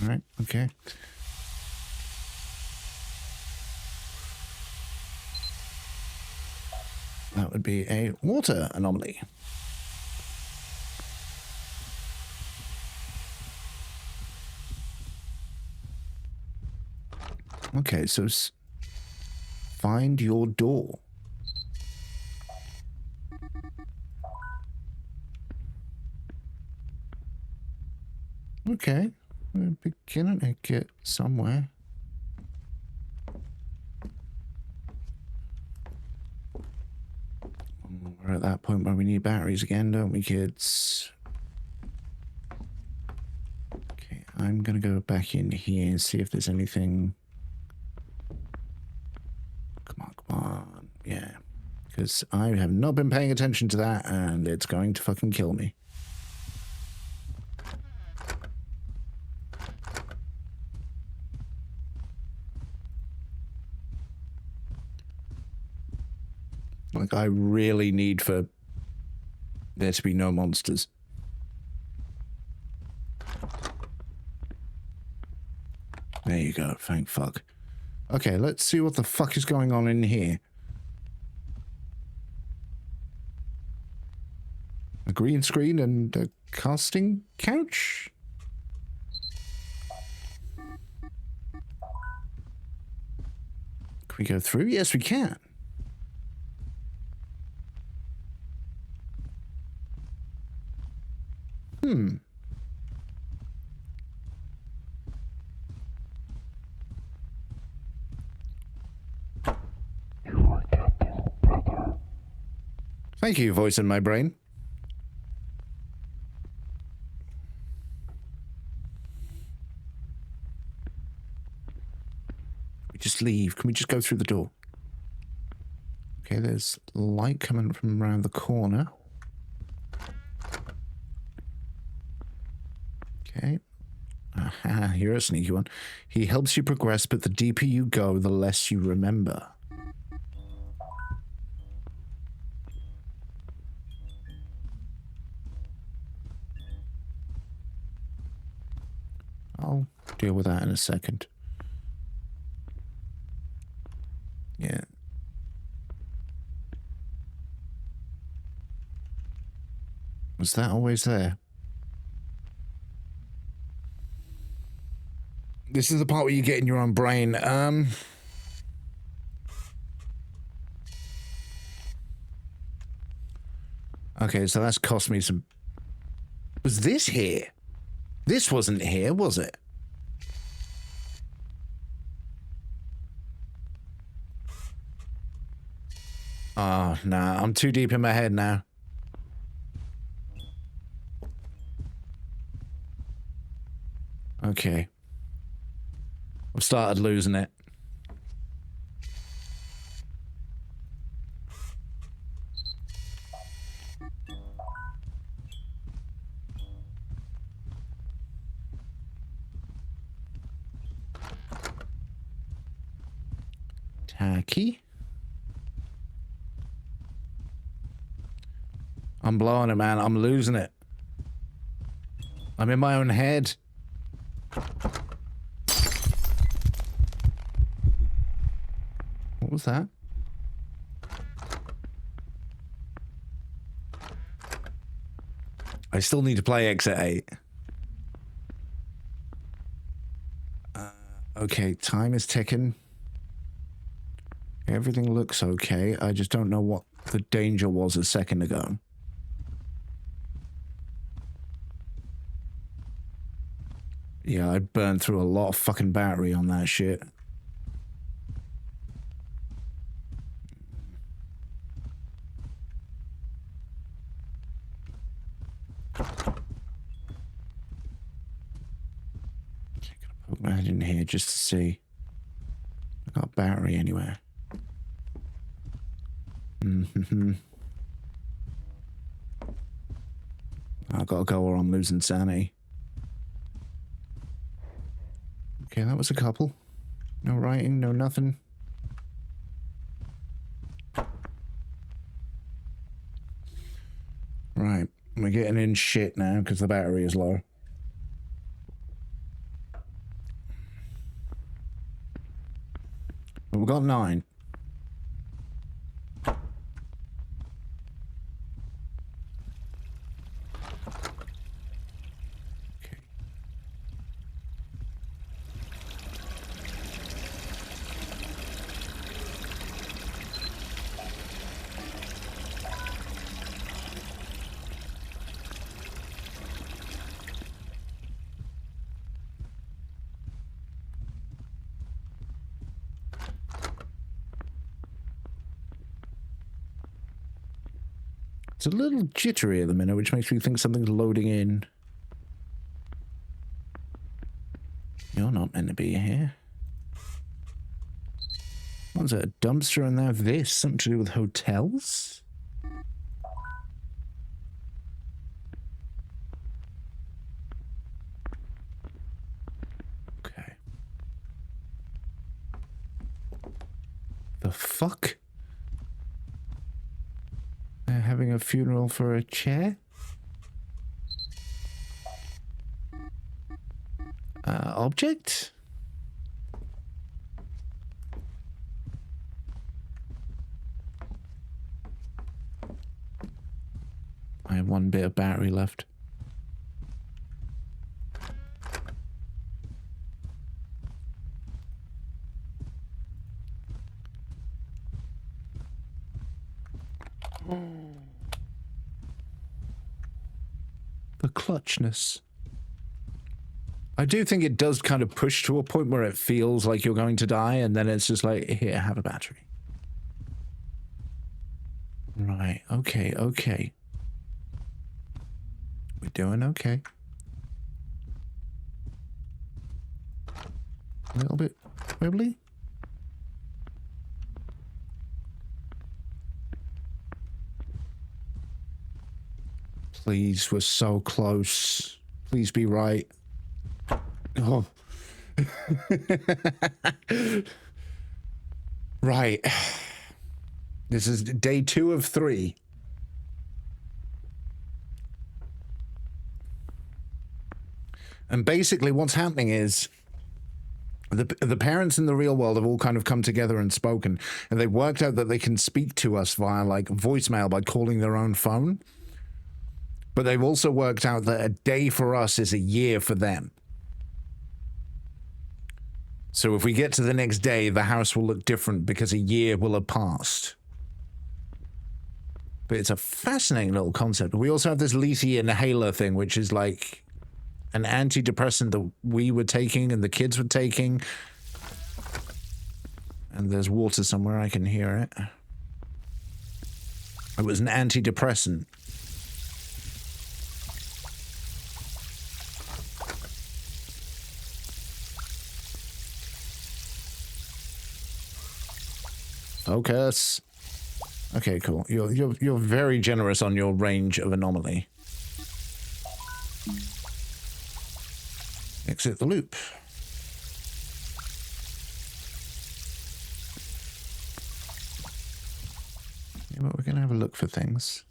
All right, okay. That would be a water anomaly. Okay, so find your door. Okay, we're beginning to get somewhere. We're at that point where we need batteries again, don't we, kids? Okay, I'm gonna go back in here and see if there's anything. Come on. Yeah. Because I have not been paying attention to that, and it's going to fucking kill me. Like, I really need for there to be no monsters. There you go, thank fuck. Okay, let's see what the fuck is going on in here. A green screen and a casting couch? Can we go through? Yes, we can. Thank you, voice in my brain. We just leave. Can we just go through the door? Okay, there's light coming from around the corner. Okay. Aha, you're a sneaky one. He helps you progress, but the deeper you go, the less you remember. I'll deal with that in a second. Yeah. Was that always there? This is the part where you get in your own brain. Okay, so that's cost me some... Was this here? This wasn't here, was it? Oh, nah, I'm too deep in my head now. Okay. I've started losing it. Tacky. I'm blowing it, man. I'm losing it. I'm in my own head. What was that? I still need to play Exit 8. Okay, time is ticking. Everything looks okay. I just don't know what the danger was a second ago. Yeah, I burned through a lot of fucking battery on that shit. Poke my head in here just to see. I got battery anywhere. I've got to go or I'm losing sanity. Okay, that was a couple. No writing, no nothing. Right, we're getting in shit now because the battery is low. But we've got 9. It's a little jittery at the minute, which makes me think something's loading in. You're not meant to be here. What's that, a dumpster and now this? Something to do with hotels? Okay. The fuck? They're having a funeral for a chair? Object? I have one bit of battery left. The clutchness. I do think it does kind of push to a point where it feels like you're going to die, and then it's just like, here, have a battery. Right, okay, okay. We're doing okay. A little bit wibbly. Please, we're so close. Please be right. Oh. Right. This is day 2 of 3. And basically what's happening is the parents in the real world have all kind of come together and spoken, and they worked out that they can speak to us via like voicemail by calling their own phone. But they've also worked out that a day for us is a year for them. So if we get to the next day, the house will look different because a year will have passed. But it's a fascinating little concept. We also have this Lethe inhaler thing, which is like an antidepressant that we were taking and the kids were taking. And there's water somewhere, I can hear it. It was an antidepressant. Focus. Okay, cool. You're very generous on your range of anomaly. Exit the loop. Yeah, but we're gonna have a look for things.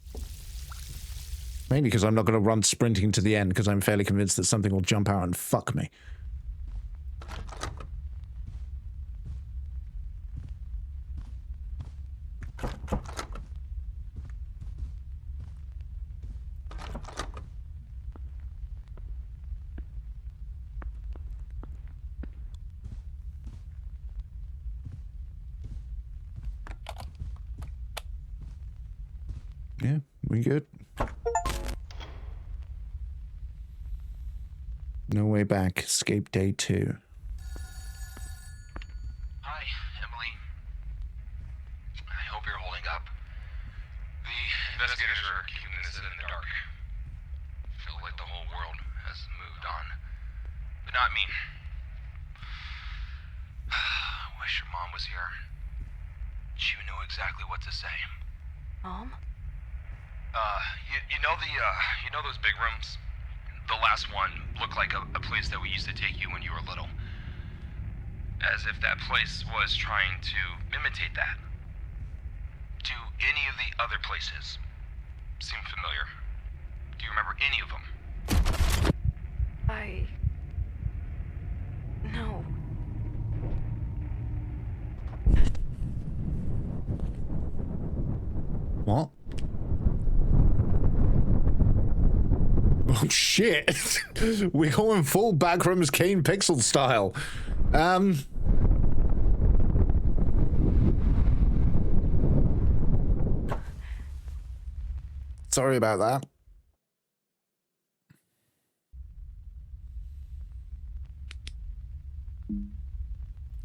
Mainly because I'm not gonna run sprinting to the end because I'm fairly convinced that something will jump out and fuck me. Yeah, we good? No way back. Escape day 2. Hi, Emily. I hope you're holding up. The investigators are keeping this in the dark. Feel like the whole world has moved on. But not me. Wish your mom was here. She would know exactly what to say. Mom? You know those big rooms? The last one looked like a place that we used to take you when you were little. As if that place was trying to imitate that. Do any of the other places seem familiar? Do you remember any of them? No. What? Oh shit! We're going full Backrooms Kane Pixel style. Sorry about that.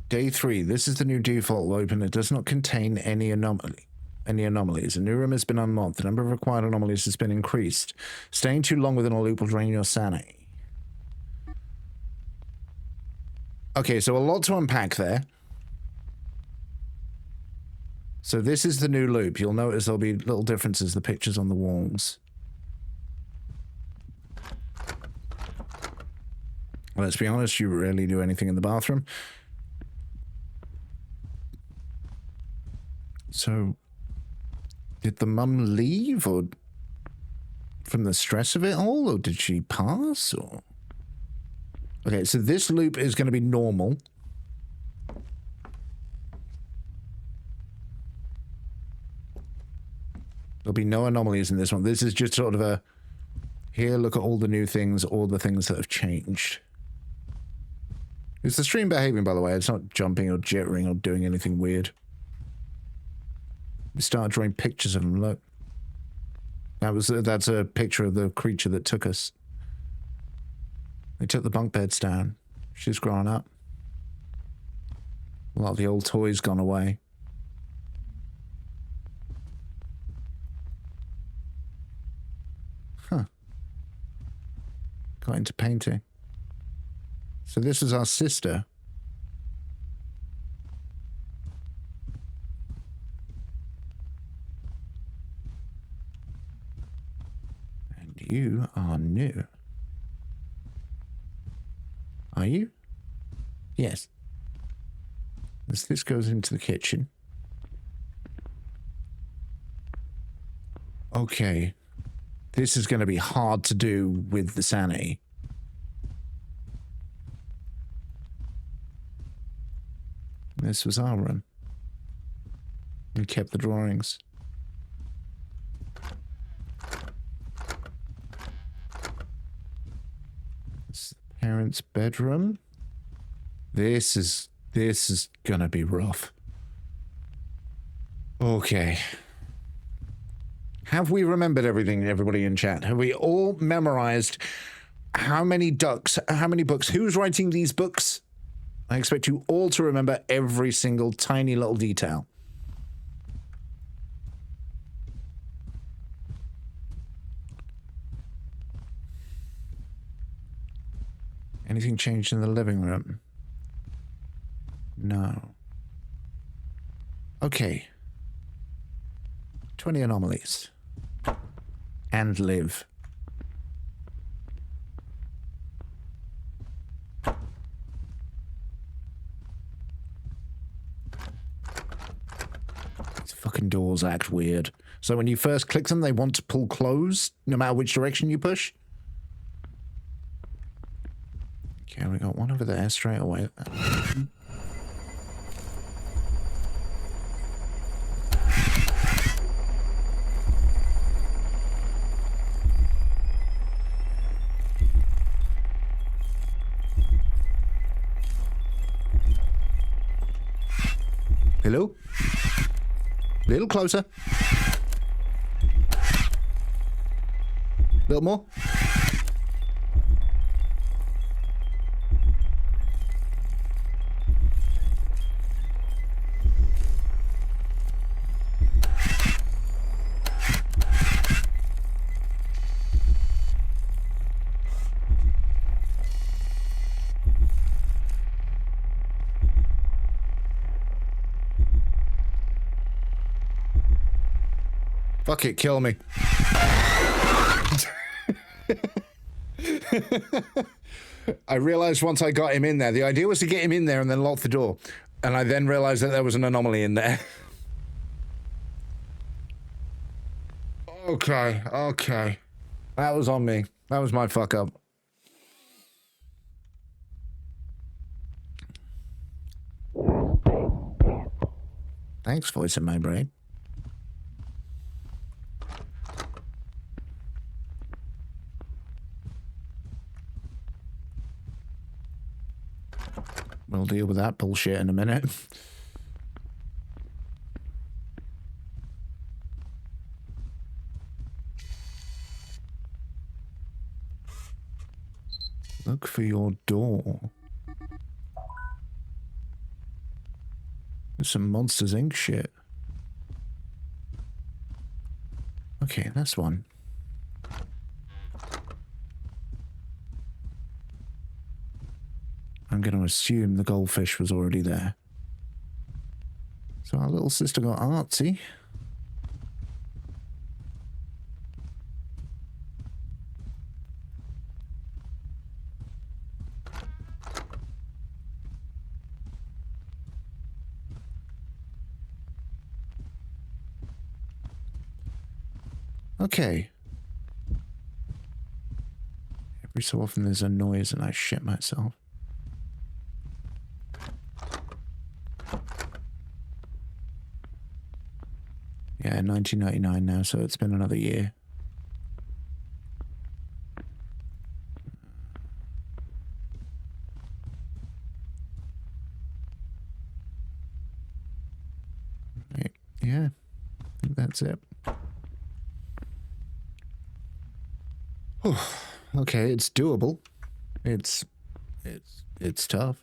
Day 3. This is the new default open. It does not contain any anomaly. Any anomalies? A new room has been unlocked. The number of required anomalies has been increased. Staying too long within a loop will drain your sanity. Okay, so a lot to unpack there. So this is the new loop. You'll notice there'll be little differences, the pictures on the walls. Let's be honest, you rarely do anything in the bathroom. So, did the mum leave, or from the stress of it all, or did she pass, or... Okay, so this loop is going to be normal. There'll be no anomalies in this one. This is just sort of a... Here, look at all the new things, all the things that have changed. It's the stream behaving, by the way. It's not jumping or jittering or doing anything weird. We started drawing pictures of them, look. That's a picture of the creature that took us. They took the bunk beds down. She's grown up. A lot of the old toys gone away. Huh. Got into painting. So this is our sister. And you are new. Are you? Yes. As this goes into the kitchen. Okay. This is going to be hard to do with the sanity. This was our room. We kept the drawings. It's the parents' bedroom. This is gonna be rough. Okay. Have we remembered everything, everybody in chat? Have we all memorized how many books? Who's writing these books? I expect you all to remember every single tiny little detail. Anything changed in the living room? No. Okay. 20 anomalies. And live. Fucking doors act weird. So when you first click them, they want to pull closed, no matter which direction you push. Okay, we got one over there straight away. Hello? Little closer. Little more. Fuck it, kill me. I realized once I got him in there, the idea was to get him in there and then lock the door. And I then realized that there was an anomaly in there. Okay. That was on me. That was my fuck up. Thanks, voice in my brain. We'll deal with that bullshit in a minute. Look for your door. There's some Monsters Inc. shit. Okay, that's one. I'm going to assume the goldfish was already there. So our little sister got artsy. Okay. Every so often there's a noise and I shit myself. Yeah, 1999 now, so it's been another year. Right. Yeah, I think that's it. Okay, it's doable. It's tough.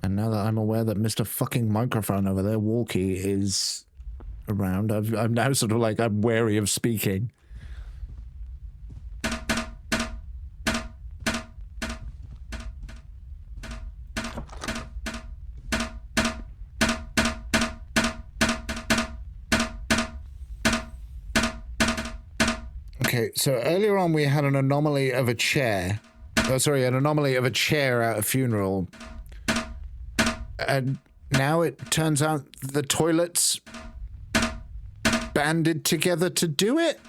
And now that I'm aware that Mr. fucking microphone over there, Walkie, is around, I'm now sort of like, I'm wary of speaking. Okay, so earlier on we had an anomaly of a chair. Oh, sorry, an anomaly of a chair at a funeral. And now it turns out the toilets banded together to do it?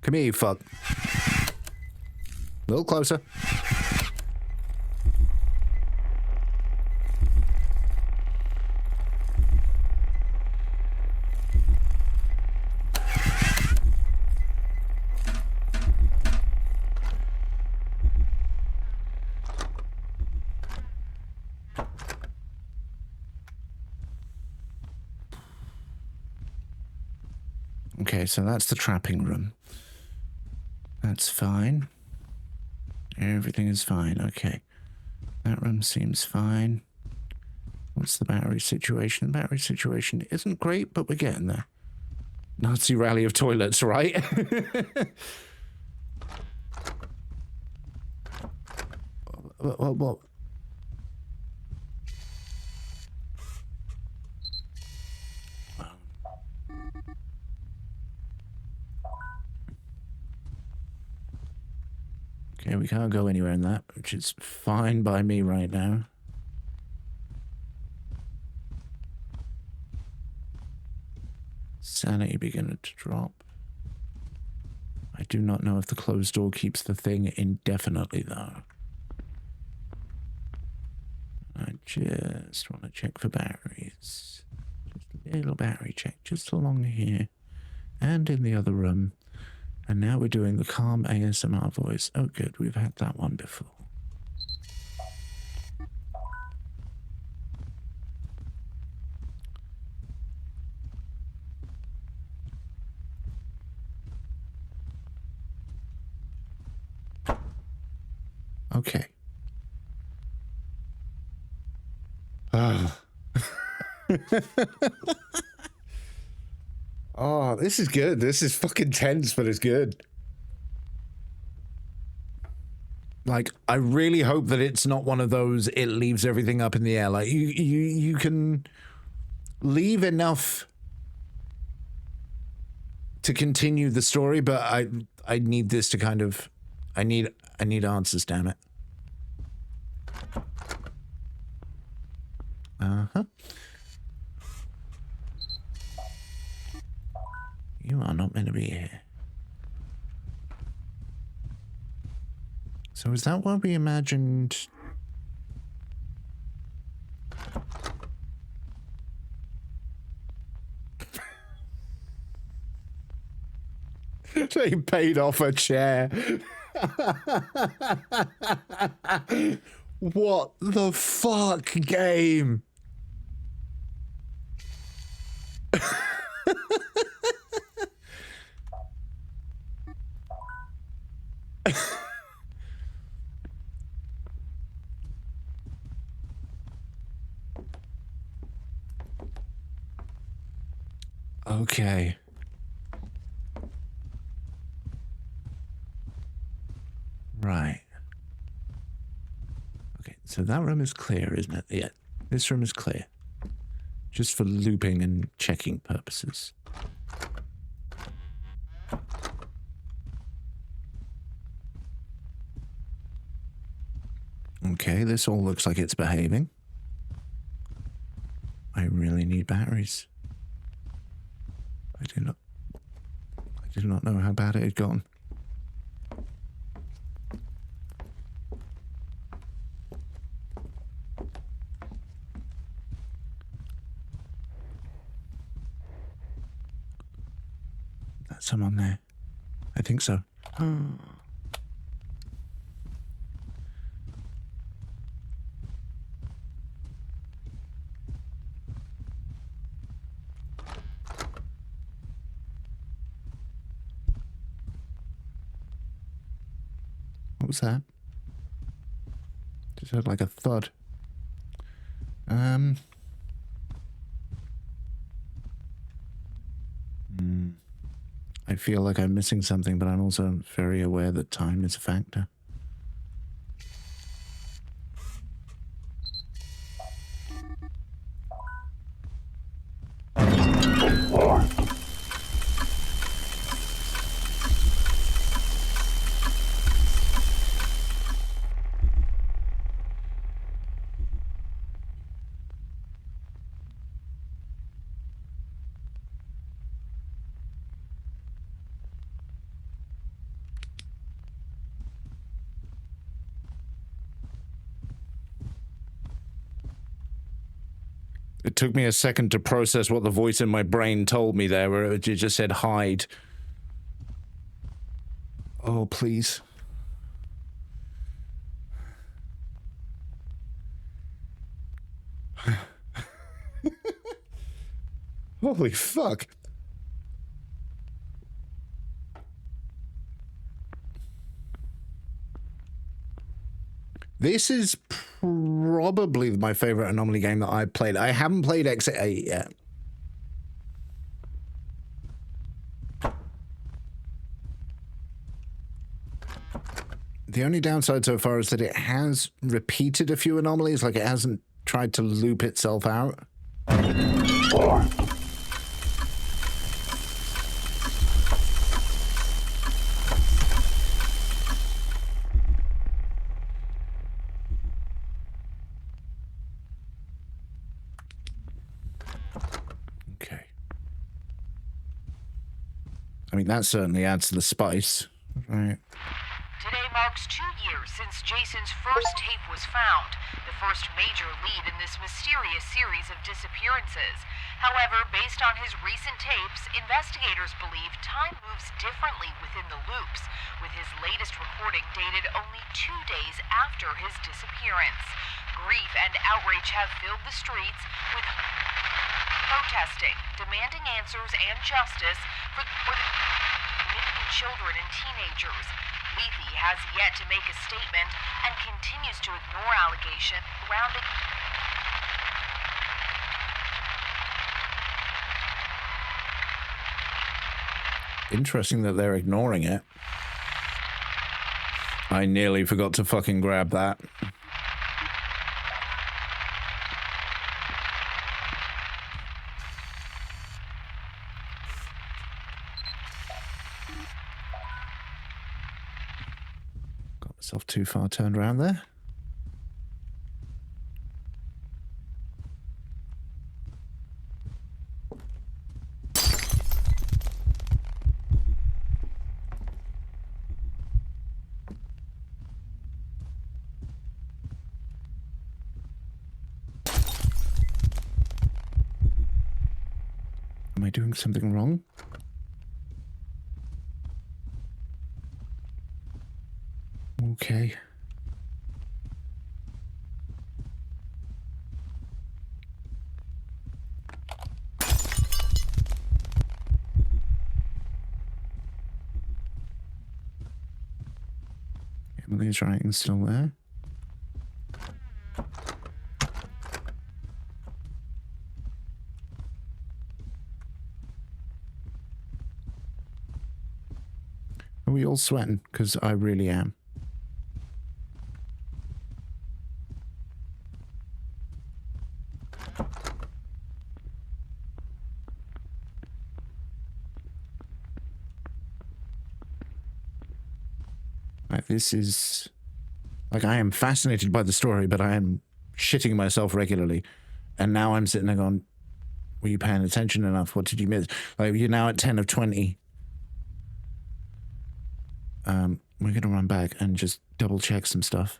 Come here, you fuck. A little closer. Okay, so that's the trapping room. That's fine. Everything is fine. Okay. That room seems fine. What's the battery situation? The battery situation isn't great, but we're getting there. Nazi rally of toilets, right? What? Okay, we can't go anywhere in that, which is fine by me right now. Sanity beginning to drop. I do not know if the closed door keeps the thing indefinitely, though. I just want to check for batteries. Just a little battery check, just along here. And in the other room. And now we're doing the calm ASMR voice. Oh, good. We've had that one before. Okay. Oh, this is good. This is fucking tense, but it's good. Like, I really hope that it's not one of those, it leaves everything up in the air. Like, you can leave enough to continue the story, but I need this to kind of, I need answers, damn it. Uh-huh. You are not meant to be here. So is that what we imagined? They paid off a chair. What the fuck, game? Okay. Right. Okay, so that room is clear, isn't it? Yeah, this room is clear. Just for looping and checking purposes. Okay, this all looks like it's behaving. I really need batteries. I did not know how bad it had gone. That's someone there. I think so. What was that? Just heard like a thud. I feel like I'm missing something, but I'm also very aware that time is a factor. It took me a second to process what the voice in my brain told me there, where it just said hide. Oh, please. Holy fuck. This is probably my favorite Anomaly game that I've played. I haven't played Exit 8 yet. The only downside so far is that it has repeated a few anomalies, like it hasn't tried to loop itself out. Okay. I mean, that certainly adds to the spice, right? Today marks 2 years since Jason's first tape was found, the first major lead in this mysterious series of disappearances. However, based on his recent tapes, investigators believe time moves differently within the loops, with his latest recording dated only 2 days after his disappearance. Grief and outrage have filled the streets, with protesting, demanding answers and justice for the missing children and teenagers. Lethe has yet to make a statement and continues to ignore allegations surrounding. Interesting that they're ignoring it. I nearly forgot to fucking grab that. Got myself too far turned around there. Am I doing something wrong? Okay. Emily's writing still there. Are we all sweating? Because I really am. Like, this is... Like, I am fascinated by the story, but I am shitting myself regularly. And now I'm sitting there going, were you paying attention enough? What did you miss? Like, you're now at 10 of 20. We're going to run back and just double check some stuff.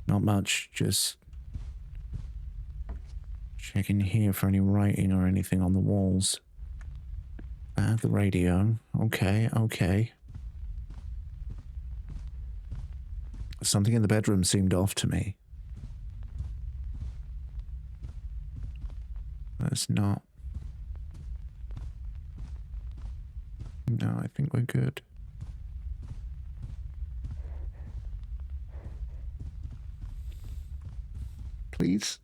Not much, just checking here for any writing or anything on the walls. The radio. Okay, okay. Something in the bedroom seemed off to me. That's not... No, I think we're good. Please?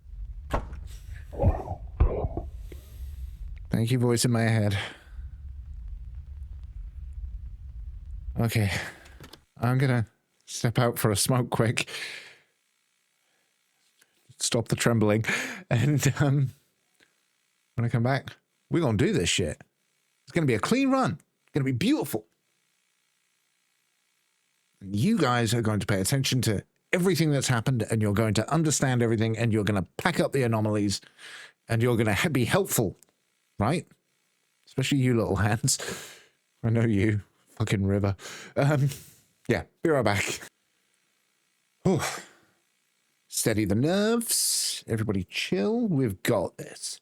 Thank you, voice in my head. Okay. I'm gonna step out for a smoke quick. Stop the trembling. And, when I come back, we're gonna do this shit. It's gonna be a clean run. It's gonna be beautiful. And you guys are going to pay attention to everything that's happened, and you're going to understand everything, and you're going to pack up the anomalies, and you're going to be helpful, right? Especially you little hands. I know you, fucking River. Yeah, be right back. Whew. Steady the nerves. Everybody chill. We've got this.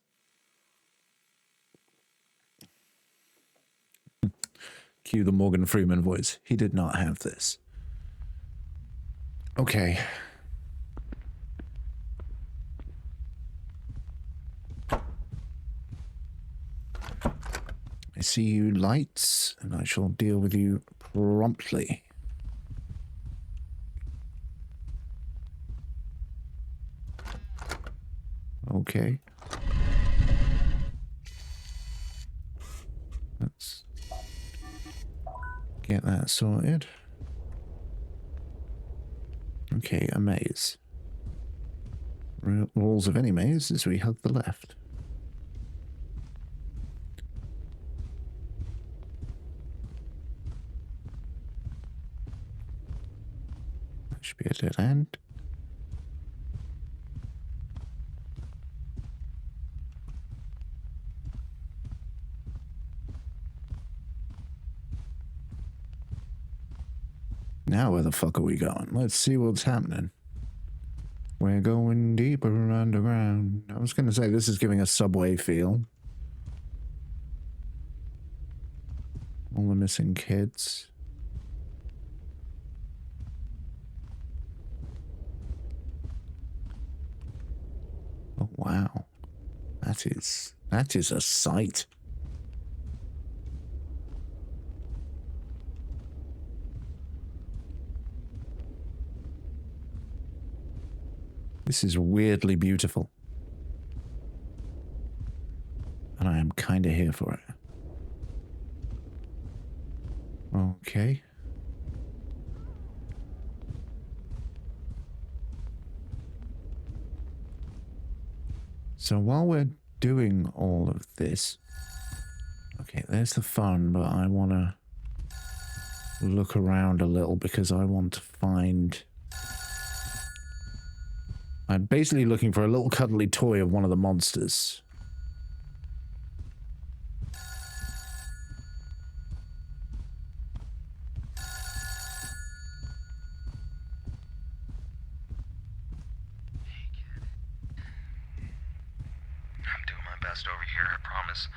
Cue the Morgan Freeman voice. He did not have this. Okay. I see you, lights, and I shall deal with you promptly. Okay. Let's get that sorted. Okay, a maze. Rules of any maze is we hug the left. That should be a dead end. Now where the fuck are we going? Let's see what's happening. We're going deeper underground. I was going to say, this is giving a subway feel. All the missing kids. Oh, wow. That is a sight. This is weirdly beautiful. And I am kind of here for it. Okay. So while we're doing all of this... Okay, there's the fun, but I want to look around a little because I want to find... I'm basically looking for a little cuddly toy of one of the monsters. Hey, kid. I'm doing my best over here, I promise.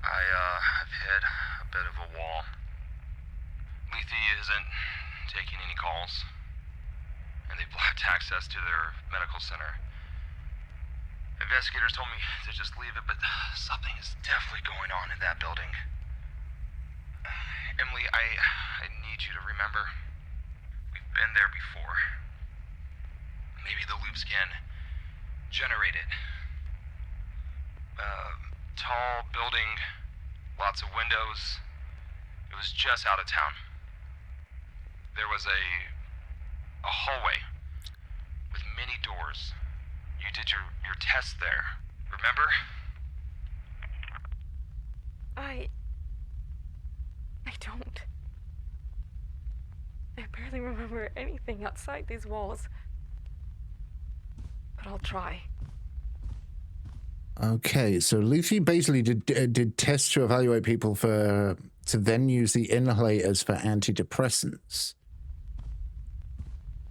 I've hit a bit of a wall. Lethe taking any calls, and they blocked access to their medical center. Investigators told me to just leave it, but something is definitely going on in that building. Emily, I need you to remember, we've been there before. Maybe the loops can generate it. Tall building, lots of windows. It was just out of town. There was a hallway with many doors. You did your test there, remember? I don't. I barely remember anything outside these walls. But I'll try. Okay, so Lucy basically did tests to evaluate people to then use the inhalators for antidepressants.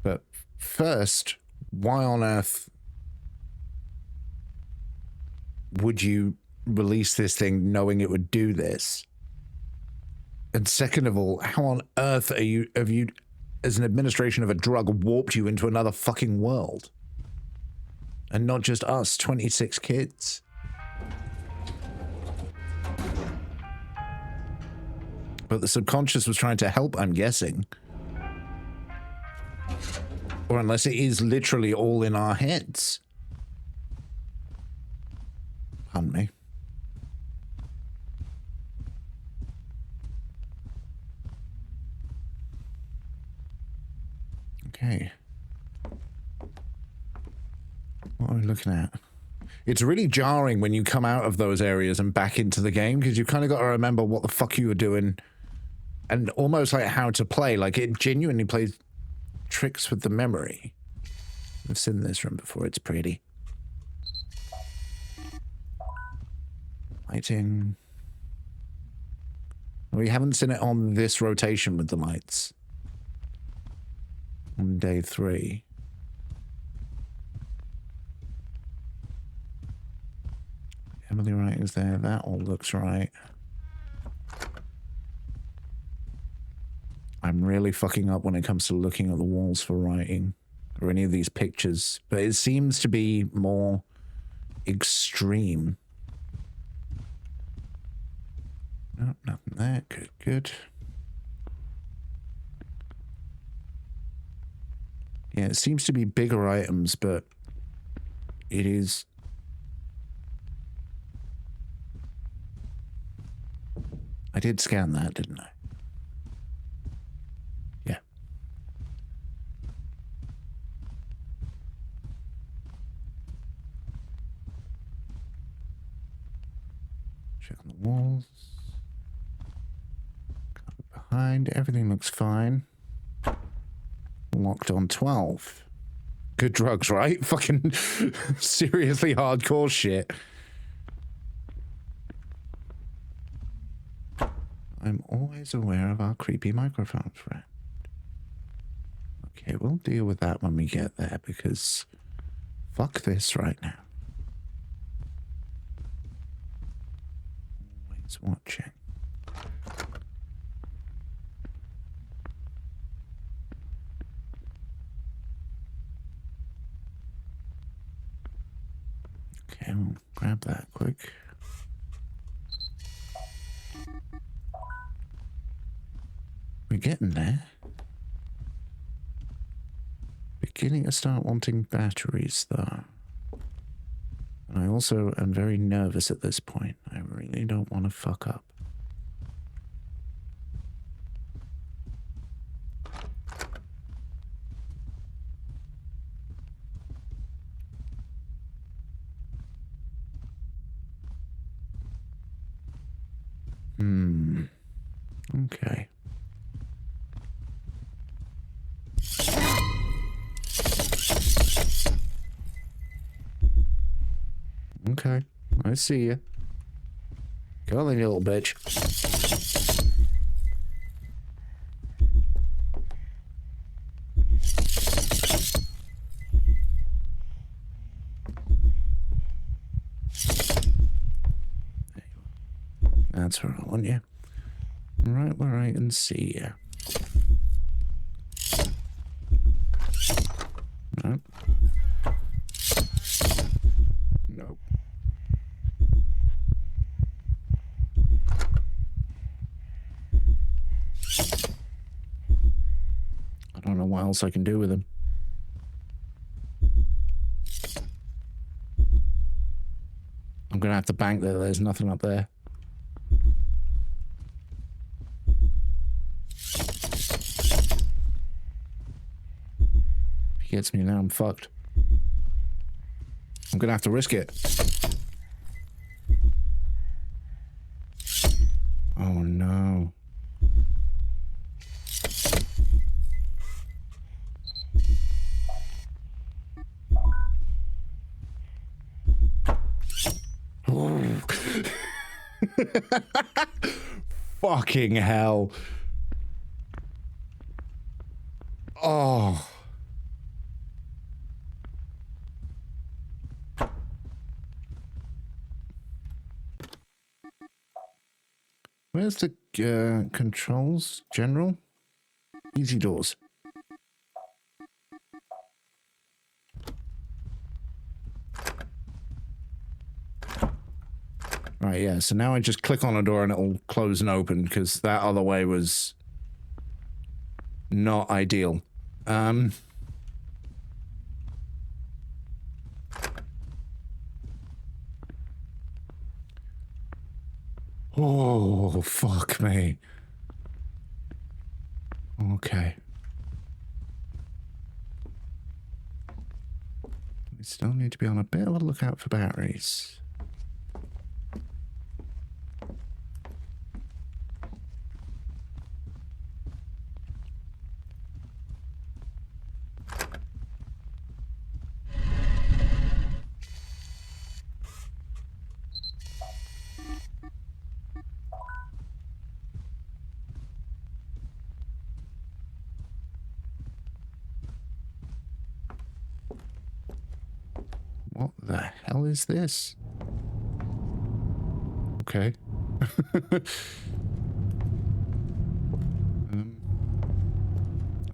But first, why on earth would you release this thing knowing it would do this? And second of all, how on earth have you, as an administration of a drug, warped you into another fucking world? And not just us, 26 kids. But the subconscious was trying to help, I'm guessing. Or unless it is literally all in our heads. Pardon me. Okay. What are we looking at? It's really jarring when you come out of those areas and back into the game, because you've kind of got to remember what the fuck you were doing and almost like how to play. Like, it genuinely plays tricks with the memory. I've seen this room before. It's pretty. Lighting. We haven't seen it on this rotation with the lights. On day 3. Emily writing's there. That all looks right. I'm really fucking up when it comes to looking at the walls for writing or any of these pictures, but it seems to be more extreme. Nope, nothing there. Good, good. Yeah, it seems to be bigger items, but it is... I did scan that, didn't I? Yeah. Check on the walls. Behind, everything looks fine. Locked on 12. Good drugs, right? Fucking seriously hardcore shit. I'm always aware of our creepy microphone friend. Okay, we'll deal with that when we get there, because fuck this right now. Always watching. Okay, we'll grab that quick. We're getting there. Beginning to start wanting batteries, though. And I also am very nervous at this point. I really don't want to fuck up. Okay. Okay, I see you. Go then, you little bitch. That's where I want you. Right where I can see you. Nope. Nope. I don't know what else I can do with him. I'm gonna have to bank that there's nothing up there. If he gets me now, I'm fucked. I'm gonna have to risk it. Oh no. Fucking hell. Oh. Where's the controls? General? Easy doors. Right, yeah, so now I just click on a door and it'll close and open, because that other way was not ideal. Oh, fuck me. Okay. We still need to be on a bit of a lookout for batteries. What the hell is this? Okay. I'm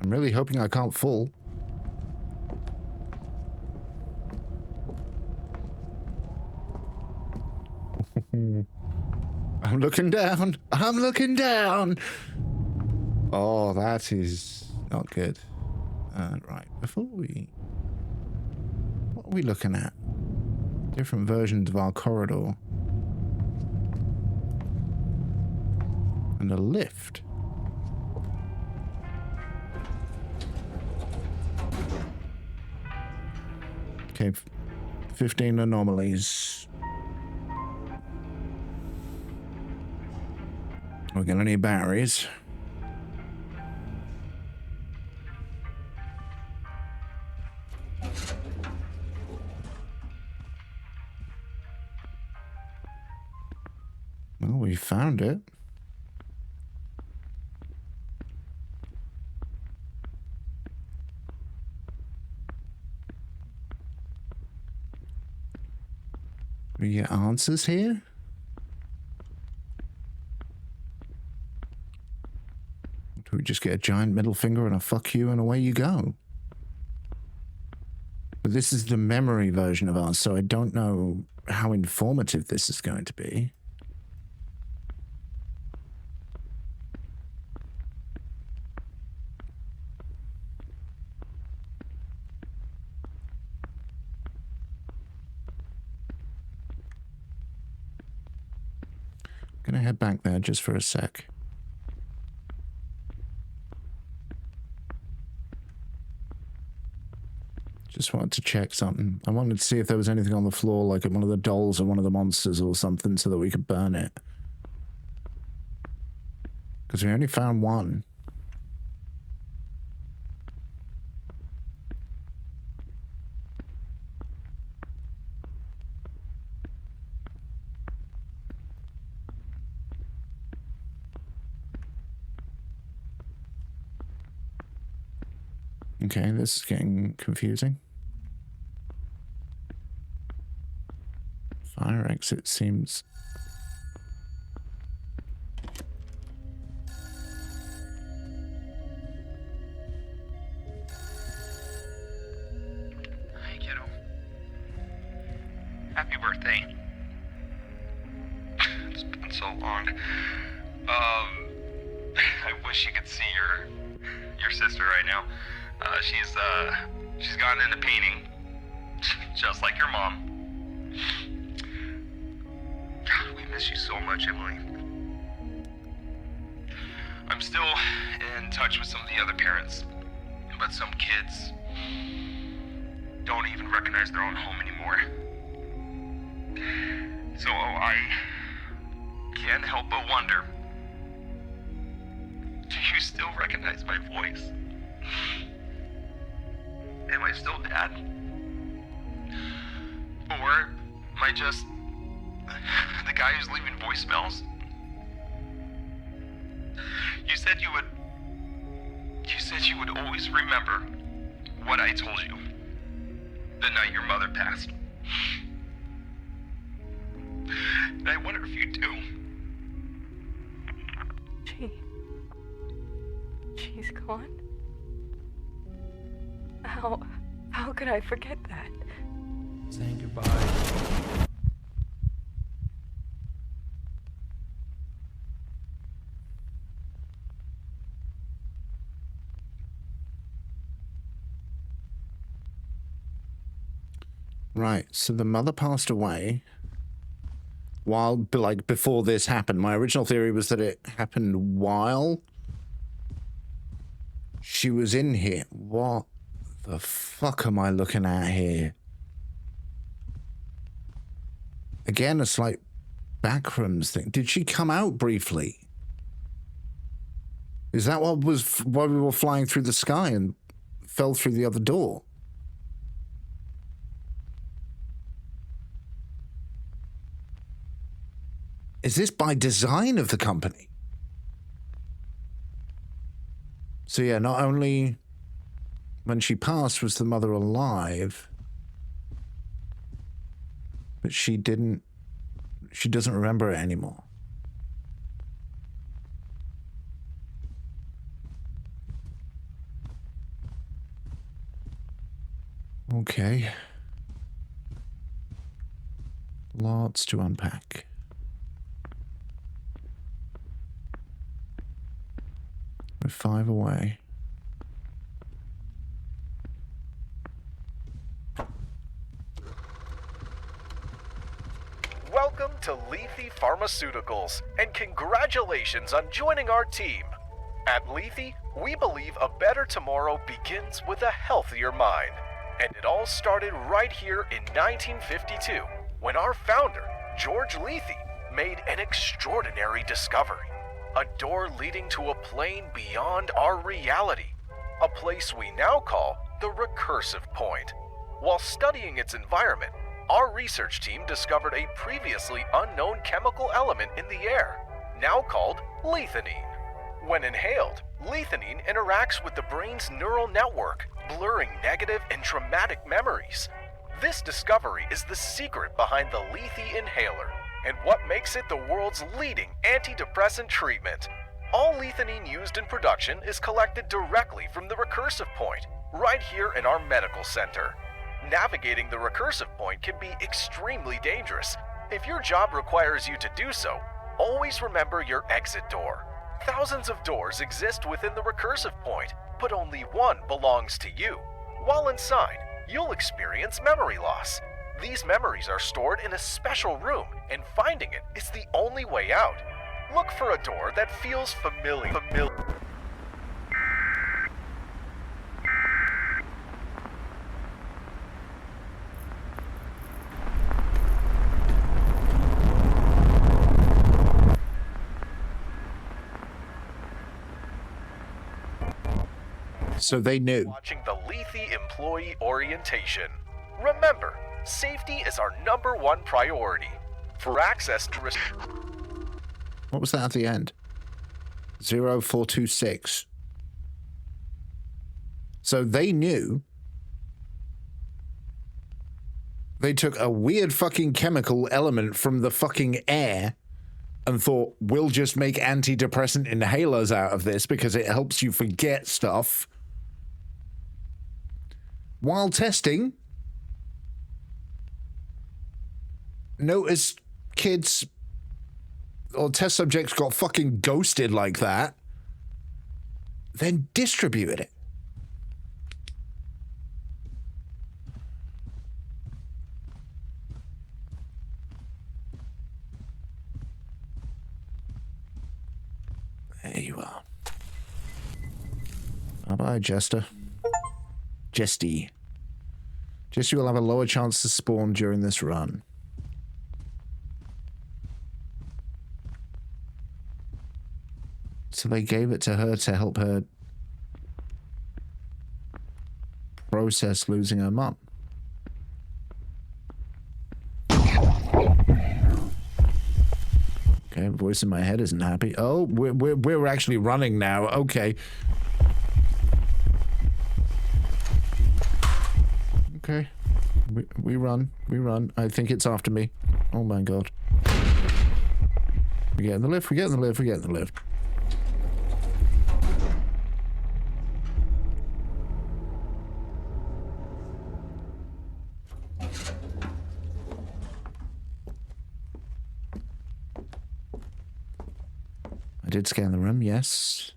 really hoping I can't fall. I'm looking down. I'm looking down. Oh, that is not good. Right, before we... What are we looking at? Different versions of our corridor. And a lift. Okay, 15 anomalies. We're gonna need batteries. Well, we found it. We get answers here? Do we just get a giant middle finger and a fuck you and away you go? But this is the memory version of ours, so I don't know how informative this is going to be. Gonna head back there just for a sec. Just wanted to check something. I wanted to see if there was anything on the floor, like one of the dolls or one of the monsters or something, so that we could burn it. Because we only found one. Okay, this is getting confusing. Fire exit seems... so long. I wish you could see your sister right now. She's gotten into painting, just like your mom. God, we miss you so much, Emily. I'm still in touch with some of the other parents, but some kids don't even recognize their own home anymore. So I can't help but wonder, do you still recognize my voice? Am I still Dad? Or am I just the guy who's leaving voicemails? You said you would always remember what I told you the night your mother passed. And I wonder if you do. She's gone? How could I forget that? Saying goodbye. Right, so the mother passed away while, like, before this happened. My original theory was that it happened while she was in here. What the fuck am I looking at here? Again, a slight backrooms thing. Did she come out briefly? Is that what was why we were flying through the sky and fell through the other door? Is this by design of the company? So yeah, not only when she passed was the mother alive, but she doesn't remember it anymore. Okay. Lots to unpack. We're 5 away. Welcome to Lethe Pharmaceuticals, and congratulations on joining our team. At Lethe, we believe a better tomorrow begins with a healthier mind. And it all started right here in 1952, when our founder, George Lethe, made an extraordinary discovery. A door leading to a plane beyond our reality. A place we now call the recursive point. While studying its environment, our research team discovered a previously unknown chemical element in the air, now called lethanine. When inhaled, lethanine interacts with the brain's neural network, blurring negative and traumatic memories. This discovery is the secret behind the Lethe inhaler, and what makes it the world's leading antidepressant treatment. All lethanine used in production is collected directly from the recursive point, right here in our medical center. Navigating the recursive point can be extremely dangerous. If your job requires you to do so, always remember your exit door. Thousands of doors exist within the recursive point, but only one belongs to you. While inside, you'll experience memory loss. These memories are stored in a special room, and finding it is the only way out. Look for a door that feels familiar. So they knew. Watching the Lethe employee orientation. Remember, safety is our #1 priority. For access to What was that at the end? 0426. So they knew. They took a weird fucking chemical element from the fucking air and thought, we'll just make antidepressant inhalers out of this because it helps you forget stuff. While testing, noticed kids or test subjects got fucking ghosted like that, then distribute it. There you are. Bye-bye, Jester. Jesty. Jesty will have a lower chance to spawn during this run. So they gave it to her to help her process losing her mum. Okay, voice in my head isn't happy. Oh, we're actually running now. Okay. Okay. We run. We run. I think it's after me. Oh my god. We get in the lift. We get in the lift. We get in the lift. I did scan the room, yes.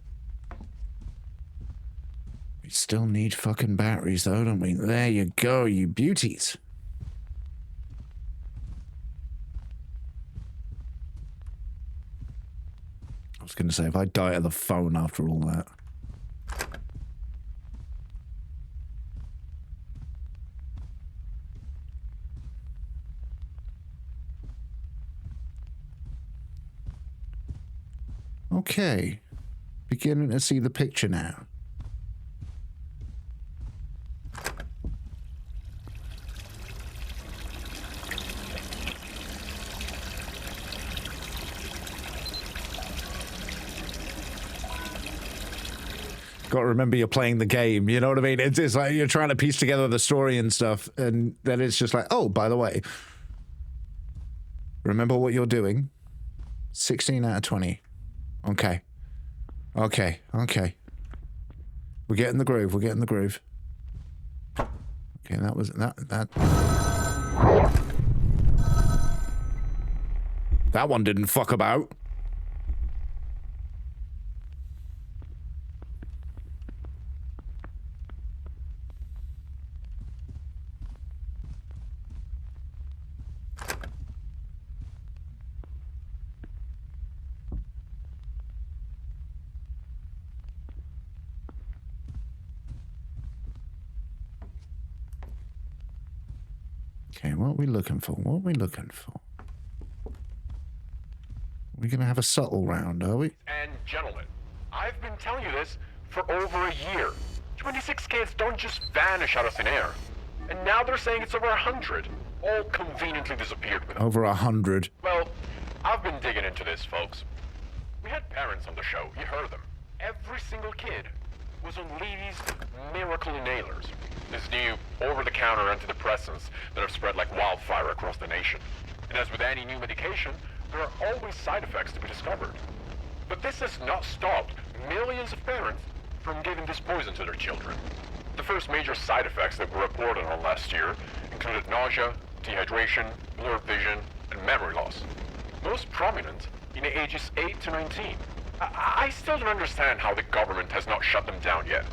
We still need fucking batteries though, don't we? There you go, you beauties. I was gonna say, if I die at the phone after all that. Okay. Beginning to see the picture now. Got to remember you're playing the game, you know what I mean? It's like you're trying to piece together the story and stuff, and then it's just like, oh, by the way, remember what you're doing? 16 out of 20. Okay. Okay, okay. We're getting the groove, we're getting the groove. Okay, that was, that one didn't fuck about. Okay, what are we looking for? What are we looking for? We're gonna have a subtle round, are we? And gentlemen, I've been telling you this for over a year. 26 kids don't just vanish out of thin air. And now they're saying it's over 100. All conveniently disappeared with them. Over 100. Well, I've been digging into this, folks. We had parents on the show. You heard them. Every single kid was on Levy's miracle inhalers. This new over-the-counter antidepressants that have spread like wildfire across the nation. And as with any new medication, there are always side effects to be discovered. But this has not stopped millions of parents from giving this poison to their children. The first major side effects that were reported on last year included nausea, dehydration, blurred vision, and memory loss. Most prominent in the ages 8 to 19. I still don't understand how the government has not shut them down yet.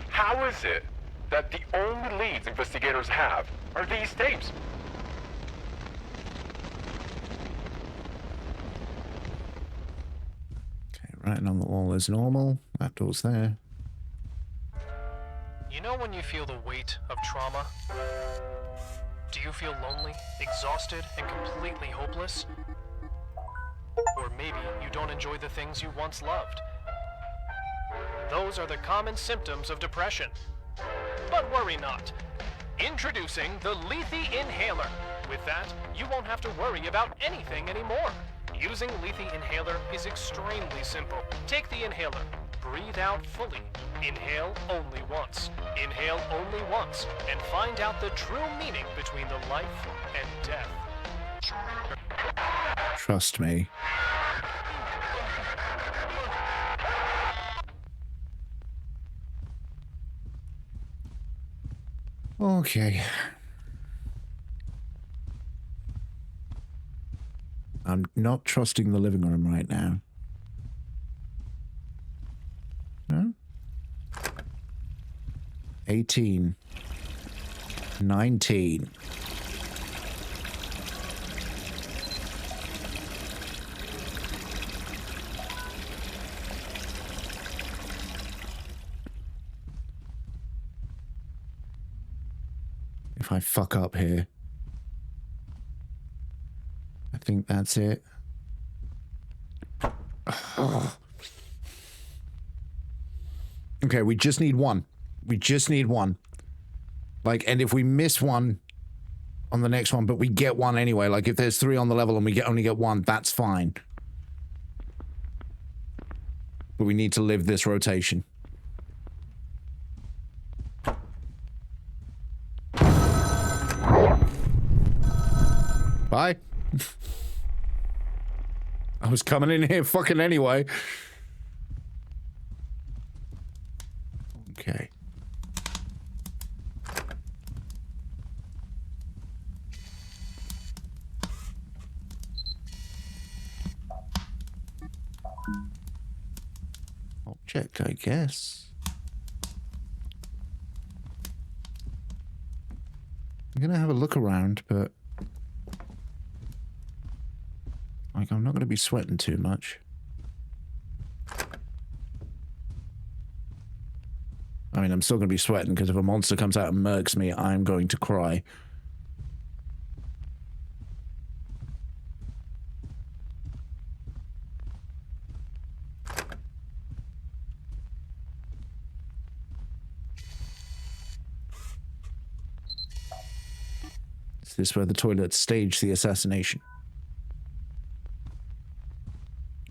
How is it that the only leads investigators have are these tapes? Okay, writing on the wall is normal. That door's there. You know when you feel the weight of trauma? Do you feel lonely, exhausted, and completely hopeless? Or maybe you don't enjoy the things you once loved. Those are the common symptoms of depression. But worry not. Introducing the Lethe Inhaler. With that, you won't have to worry about anything anymore. Using Lethe Inhaler is extremely simple. Take the inhaler, breathe out fully, inhale only once, inhale only once, and find out the true meaning between the life and death. Trust me. Okay. I'm not trusting the living room right now. No? 18. 19. If I fuck up here, I think that's it. Okay, we just need one. We just need one. Like, and if we miss one on the next one, but we get one anyway, like if there's 3 on the level and we only get one, that's fine. But we need to live this rotation. Bye. I was coming in here fucking anyway. Okay. Object, I guess. I'm gonna have a look around, but like, I'm not gonna be sweating too much. I mean, I'm still gonna be sweating because if a monster comes out and murks me, I'm going to cry. Is this where the toilet staged the assassination?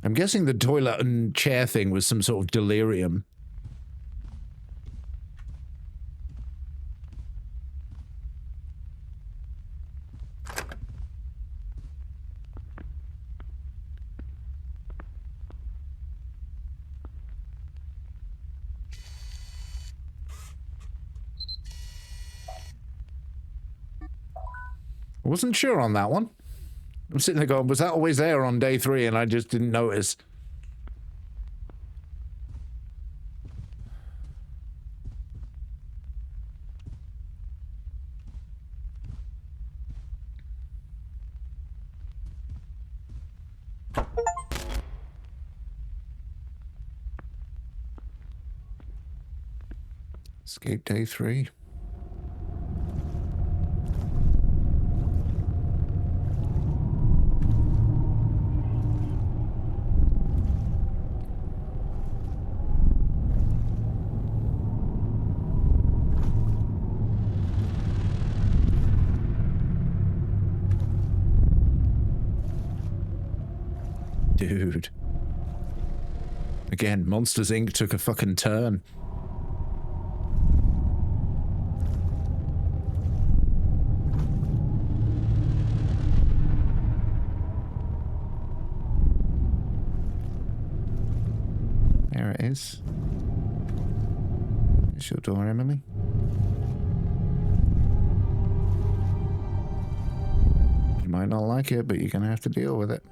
I'm guessing the toilet and chair thing was some sort of delirium. I wasn't sure on that one. I'm sitting there going, was that always there on day 3 and I just didn't notice? Escape day 3. Dude. Again, Monsters Inc. took a fucking turn. There it is. It's your door, Emily. You might not like it, but you're gonna have to deal with it.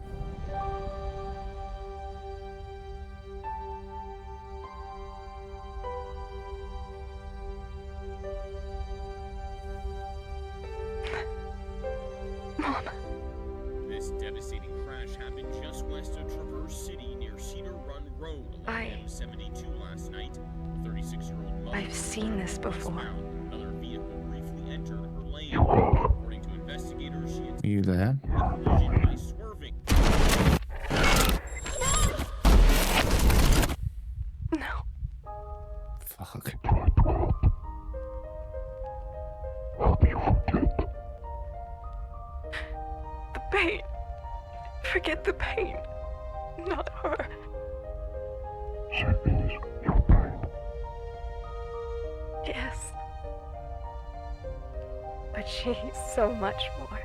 This devastating crash happened just west of Traverse City near Cedar Run Road along M72 last night. A 36-year-old mother I've seen this before. Another vehicle briefly entered her lane. According to investigators, she had Are you there? collision by swerving. No. Fuck. The pain. Forget the pain. Not her. Yes. But she's so much more.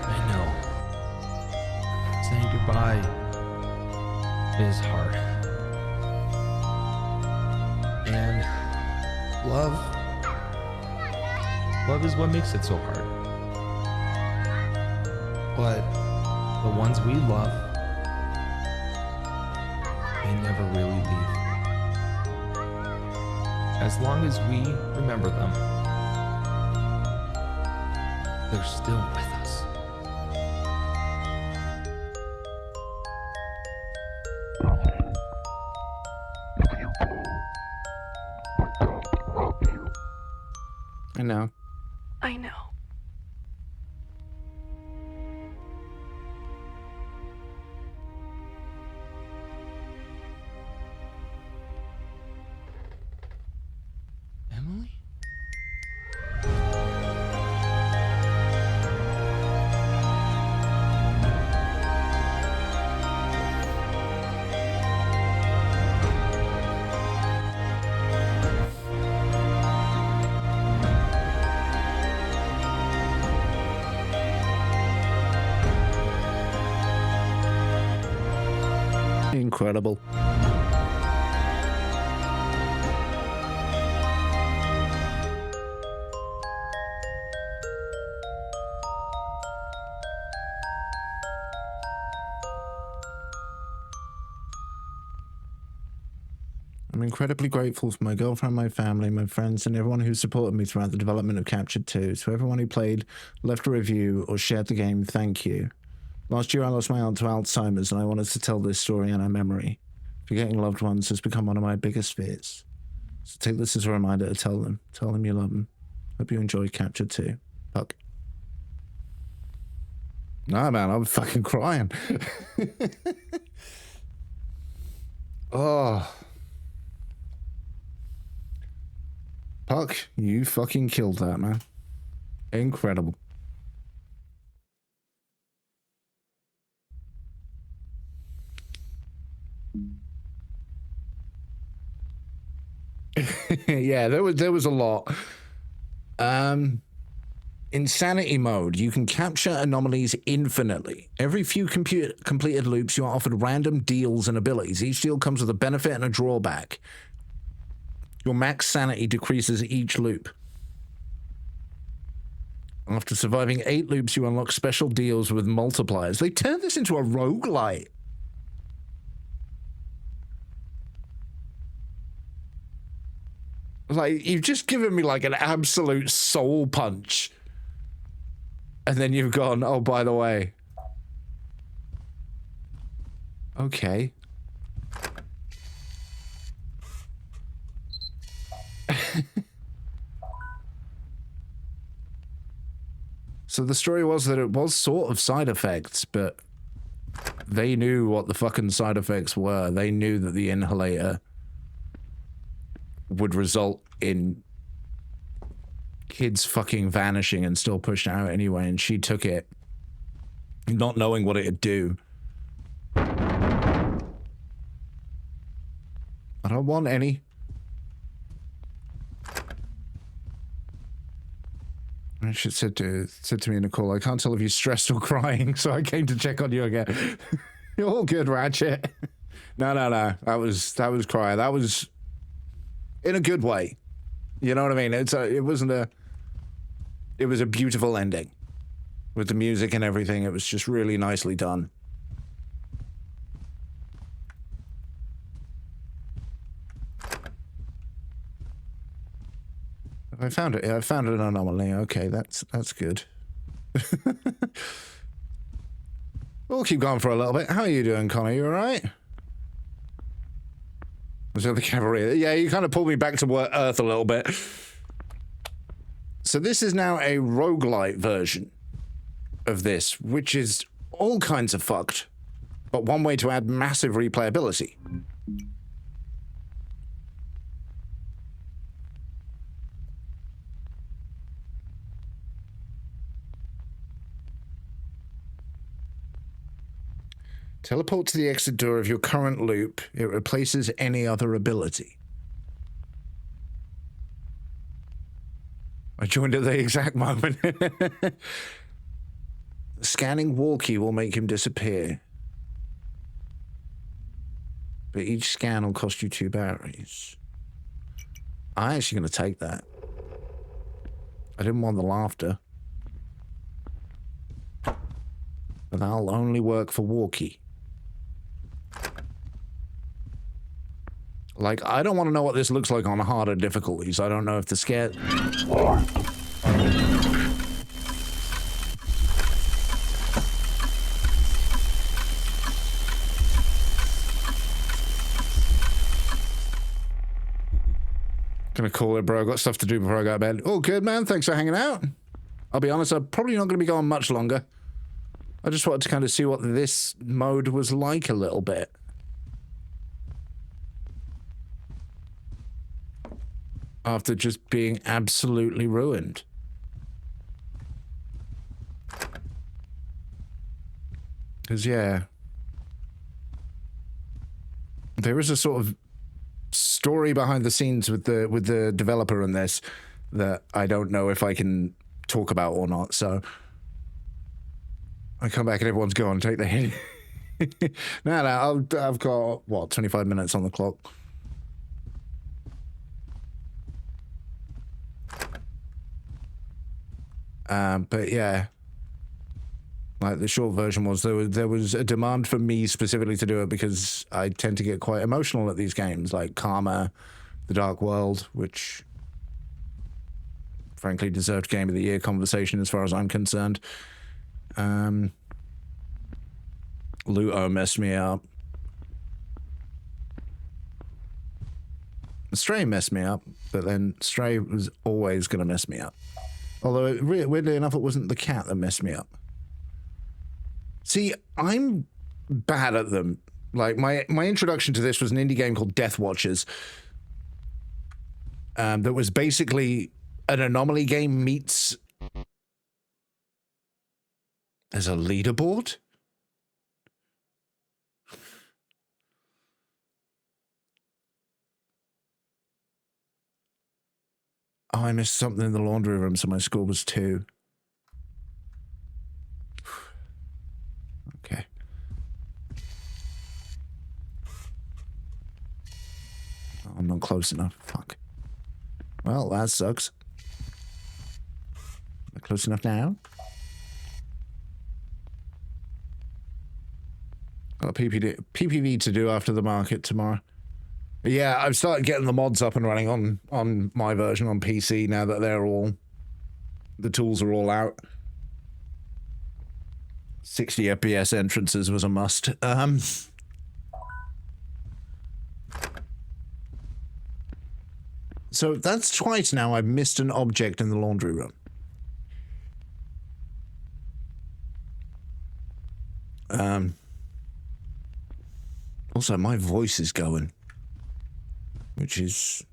I know. Saying goodbye is hard. love. Love is what makes it so hard. But the ones we love, they never really leave. As long as we remember them, they're still with us. I know. I know. Emily? Incredible. I'm incredibly grateful for my girlfriend, my family, my friends, and everyone who supported me throughout the development of Captured 2. To everyone who played, left a review, or shared the game, thank you. Last year I lost my aunt to Alzheimer's, and I wanted to tell this story in her memory. Forgetting loved ones has become one of my biggest fears. So take this as a reminder to tell them. Tell them you love them. Hope you enjoyed Captured 2. Puck. Nah, man, I'm fucking crying. Oh. Puck, you fucking killed that, man. Incredible. Yeah, there was a lot. Insanity mode. You can capture anomalies infinitely. Every few completed loops, you are offered random deals and abilities. Each deal comes with a benefit and a drawback. Your max sanity decreases each loop. After surviving 8 loops, you unlock special deals with multipliers. They turned this into a roguelite. Like, you've just given me like an absolute soul punch. And then you've gone, oh, by the way. Okay. So the story was that it was sort of side effects, but they knew what the fucking side effects were. They knew that the inhalator would result in kids fucking vanishing and still pushed out anyway, and she took it not knowing what it'd do. I don't want any. And she said to me in a call, I can't tell if you're stressed or crying, so I came to check on you again. You're all good, Ratchet. No. That was crying. That was in a good way. You know what I mean? It was a beautiful ending with the music and everything. It was just really nicely done. I found it. I found an anomaly. Okay, that's good. We'll keep going for a little bit. How are you doing, Connor? You all right? Was it the cavalry? Yeah, you kind of pulled me back to Earth a little bit. So this is now a roguelite version of this, which is all kinds of fucked, but one way to add massive replayability. Teleport to the exit door of your current loop. It replaces any other ability. I joined at the exact moment. Scanning walkie will make him disappear. But each scan will cost you 2 batteries. I'm actually going to take that. I didn't want the laughter. But that'll only work for Walkie. Like, I don't want to know what this looks like on harder difficulties. I don't know if the scare... Gonna call it, bro. I've got stuff to do before I go to bed. Oh, good, man. Thanks for hanging out. I'll be honest, I'm probably not gonna be going much longer. I just wanted to kind of see what this mode was like a little bit. After just being absolutely ruined. Because, yeah. There is a sort of story behind the scenes with the developer in this that I don't know if I can talk about or not, so I come back and everyone's gone, take the hint. No, I've got, what, 25 minutes on the clock. But yeah, like the short version was there was a demand for me specifically to do it because I tend to get quite emotional at these games, like Karma, The Dark World, which frankly deserved Game of the Year conversation as far as I'm concerned. Luto messed me up. Stray messed me up, but then Stray was always going to mess me up. Although, weirdly enough, it wasn't the cat that messed me up. See, I'm bad at them. Like, my introduction to this was an indie game called Death Watchers. That was basically an anomaly game meets... as a leaderboard? Oh, I missed something in the laundry room, so my score was 2. Okay. Oh, I'm not close enough. Fuck. Well, that sucks. Am I close enough now? Got PPV to do after the market tomorrow. But yeah, I've started getting the mods up and running on my version on PC now that the tools are all out. 60 FPS entrances was a must. So that's twice now I've missed an object in the laundry room. Also, my voice is going. Which is...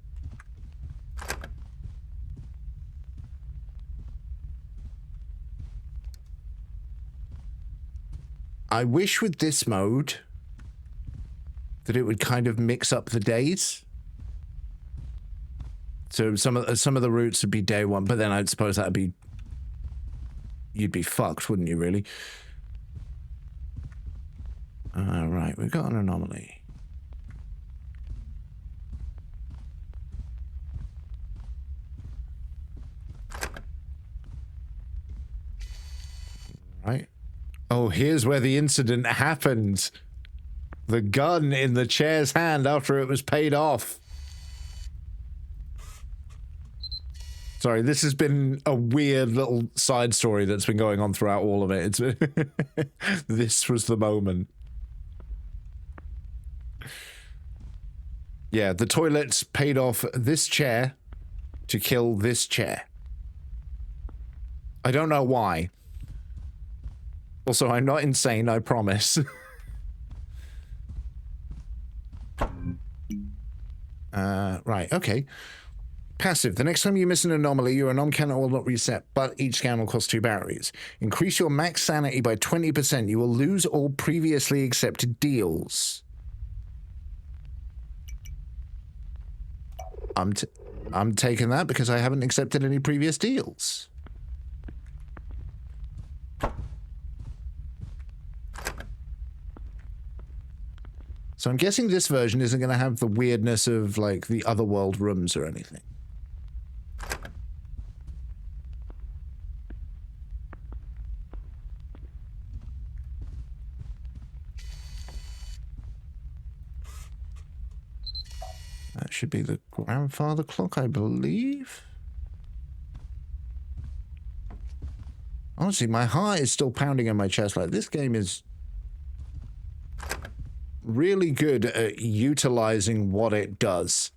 I wish with this mode that it would kind of mix up the days. So some of the routes would be day 1, but then I'd suppose that'd be... You'd be fucked, wouldn't you, really? Right, we've got an anomaly. Right. Oh, here's where the incident happened. The gun in the chair's hand after it was paid off. Sorry, this has been a weird little side story that's been going on throughout all of it. It's this was the moment. Yeah, the toilets paid off this chair to kill this chair. I don't know why. Also, I'm not insane, I promise. Right, okay. Passive. The next time you miss an anomaly, your anom counter will not reset, but each scan will cost 2 batteries. Increase your max sanity by 20%. You will lose all previously accepted deals. I'm taking that because I haven't accepted any previous deals. So So I'm guessing this version isn't going to have the weirdness of, like, the otherworld rooms or anything. That should be the grandfather clock, I believe. Honestly, my heart is still pounding in my chest. Like, this game is really good at utilizing what it does.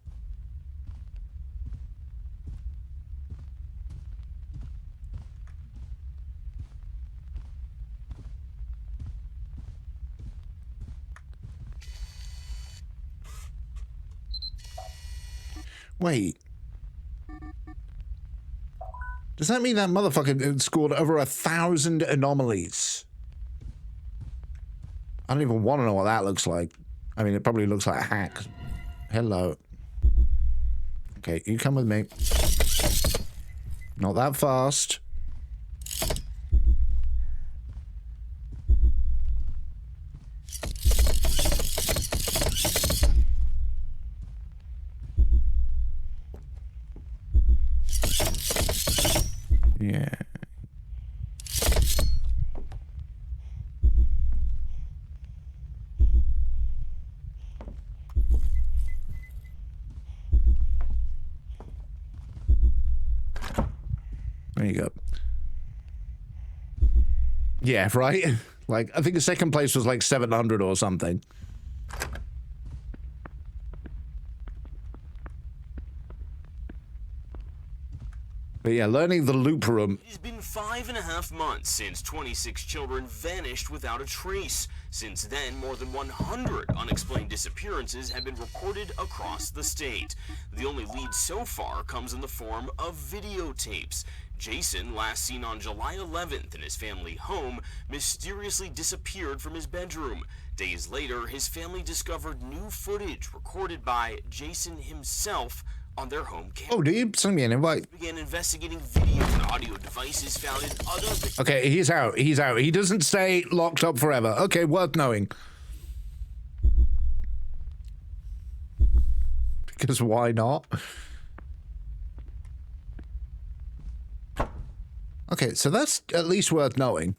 Wait. Does that mean that motherfucker scored over 1,000 anomalies? I don't even want to know what that looks like. I mean, it probably looks like a hack. Hello. Okay, you come with me. Not that fast. Yeah. There you go. Yeah, right? Like, I think the second place was like 700 or something. But yeah, learning the loop room. It has been 5.5 months since 26 children vanished without a trace. Since then, more than 100 unexplained disappearances have been reported across the state. The only lead so far comes in the form of videotapes. Jason, last seen on July 11th in his family home, mysteriously disappeared from his bedroom. Days later, his family discovered new footage recorded by Jason himself on their home camera. Oh, do you send me an invite? Began investigating video and audio devices found in other... Okay, he's out. He's out. He doesn't stay locked up forever. Okay, worth knowing. Because why not? Okay, so that's at least worth knowing.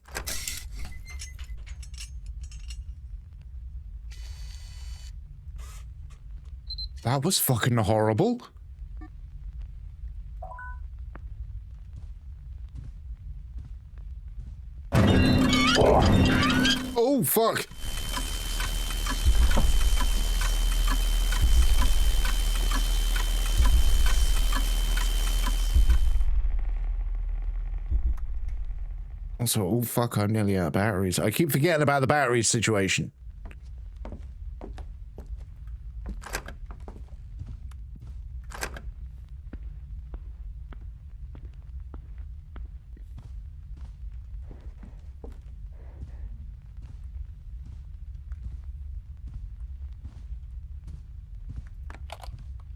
That was fucking horrible. Oh, fuck. Also, oh, fuck, I'm nearly out of batteries. I keep forgetting about the batteries situation.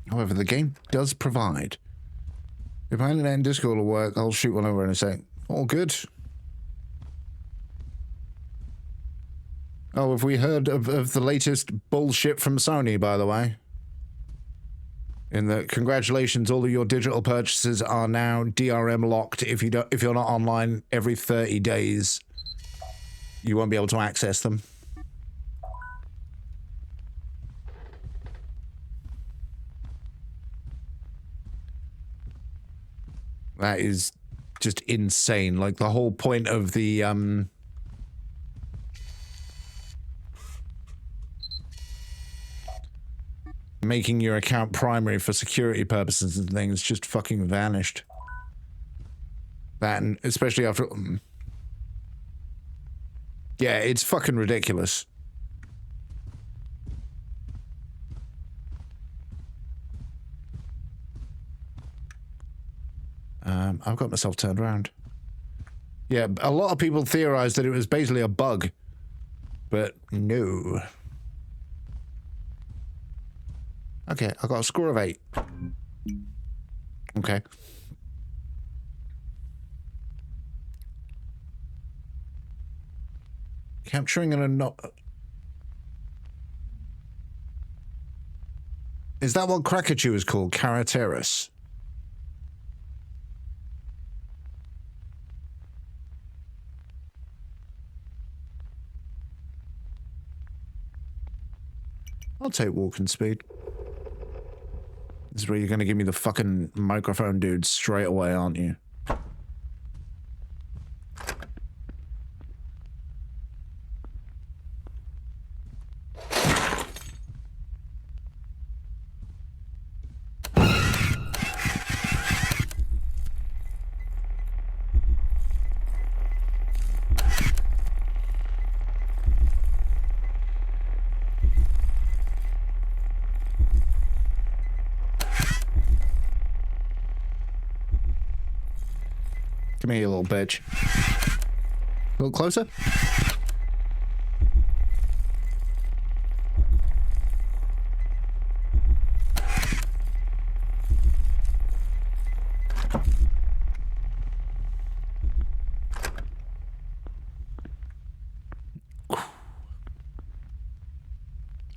However, the game does provide. If my internet and Discord will work, I'll shoot one over in a sec. All good. Oh, have we heard of the latest bullshit from Sony, by the way? In that, congratulations, all of your digital purchases are now DRM locked. If you're not online every 30 days, you won't be able to access them. That is just insane. Like, the whole point of the, making your account primary for security purposes and things just fucking vanished. That, and especially after... Yeah, it's fucking ridiculous. I've got myself turned around. Yeah, a lot of people theorized that it was basically a bug. But no. Okay, I got a score of 8. Okay. Capturing an Is that what Krakachoo is called? Carateris? I'll take walking speed. This is where you're going to give me the fucking microphone dude straight away, aren't you? Come here, you little bitch. A little closer?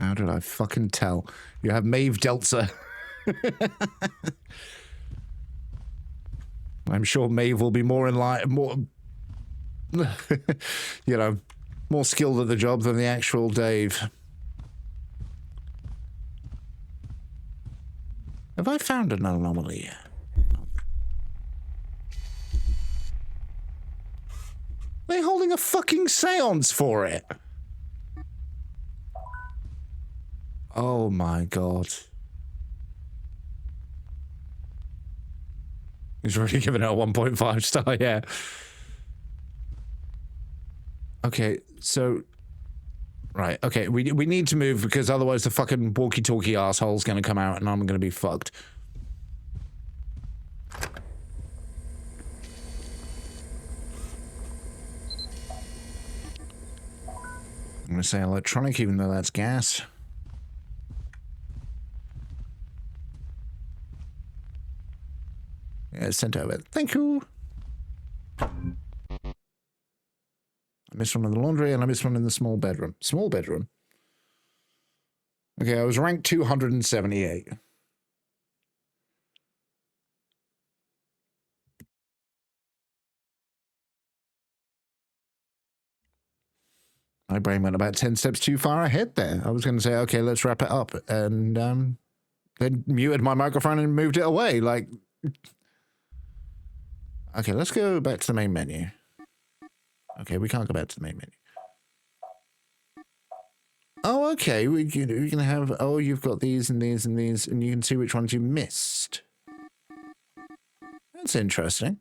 How did I fucking tell? You have Maeve Deltzer. I'm sure Maeve will be more in line, more, you know, more skilled at the job than the actual Dave. Have I found an anomaly? They're holding a fucking seance for it. Oh my god. He's already given it a 1.5 star, yeah. Okay, so... Right, okay, we need to move because otherwise the fucking walkie-talkie asshole's gonna come out and I'm gonna be fucked. I'm gonna say electronic even though that's gas. Yeah, sent over. Thank you. I missed one in the laundry and I missed one in the small bedroom. Small bedroom? Okay, I was ranked 278. My brain went about 10 steps too far ahead there. I was going to say, okay, let's wrap it up. And then muted my microphone and moved it away. Like... Okay, let's go back to the main menu. Okay, we can't go back to the main menu. Oh, okay, we can have... Oh, you've got these and these and these, and you can see which ones you missed. That's interesting.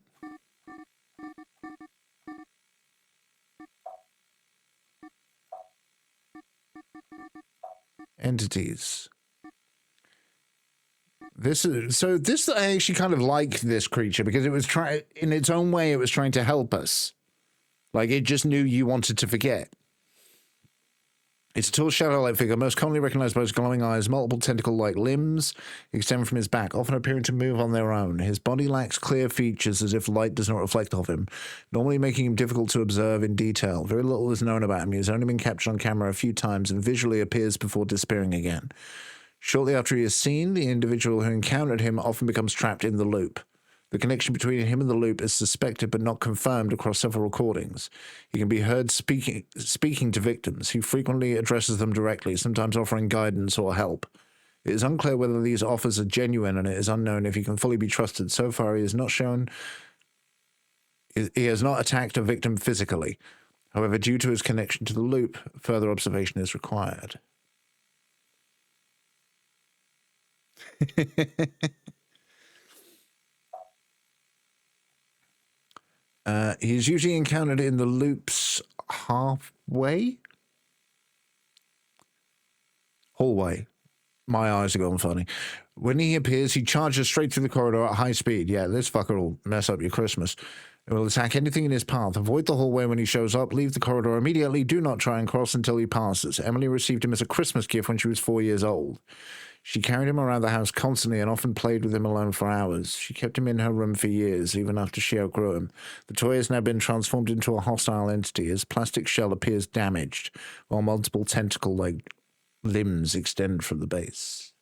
Entities. This I actually kind of like this creature because it was in its own way, it was trying to help us. Like it just knew you wanted to forget. It's a tall shadow-like figure, most commonly recognized by his glowing eyes. Multiple tentacle-like limbs extend from his back, often appearing to move on their own. His body lacks clear features as if light does not reflect off him, normally making him difficult to observe in detail. Very little is known about him. He has only been captured on camera a few times and visually appears before disappearing again. Shortly after he is seen, the individual who encountered him often becomes trapped in the loop. The connection between him and the loop is suspected but not confirmed across several recordings. He can be heard speaking to victims. He frequently addresses them directly, sometimes offering guidance or help. It is unclear whether these offers are genuine, and it is unknown if he can fully be trusted. So far, he has not attacked a victim physically. However, due to his connection to the loop, further observation is required. He's usually encountered in the loop's hallway. My eyes are going funny. When he appears, he charges straight through the corridor at high speed. Yeah, this fucker will mess up your Christmas. It will attack anything in his path. Avoid the hallway when he shows up. Leave the corridor immediately. Do not try and cross until he passes. Emily received him as a Christmas gift when she was 4 years old. She carried him around the house constantly and often played with him alone for hours. She kept him in her room for years, even after she outgrew him. The toy has now been transformed into a hostile entity. His plastic shell appears damaged, while multiple tentacle-like limbs extend from the base.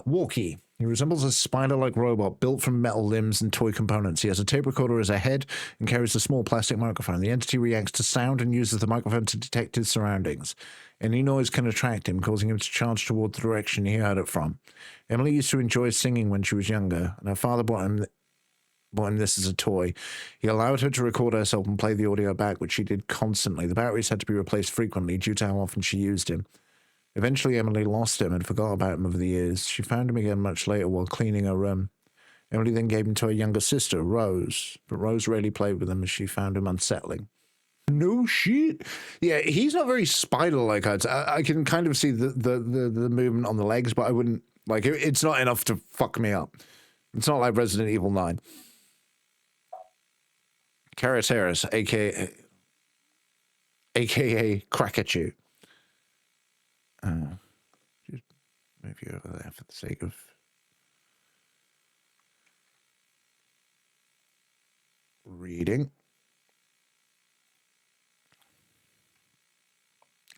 Walkie. He resembles a spider-like robot built from metal limbs and toy components. He has a tape recorder as a head and carries a small plastic microphone. The entity reacts to sound and uses the microphone to detect his surroundings. Any noise can attract him, causing him to charge toward the direction he heard it from. Emily used to enjoy singing when she was younger, and her father bought him this as a toy. He allowed her to record herself and play the audio back, which she did constantly. The batteries had to be replaced frequently due to how often she used him. Eventually, Emily lost him and forgot about him over the years. She found him again much later while cleaning her room. Emily then gave him to her younger sister, Rose, but Rose rarely played with him as she found him unsettling. No shit. Yeah, he's not very spider-like. I can kind of see the movement on the legs, but I wouldn't, like, it's not enough to fuck me up. It's not like Resident Evil 9. Carateris, aka Krakachu. Just move you over there for the sake of reading.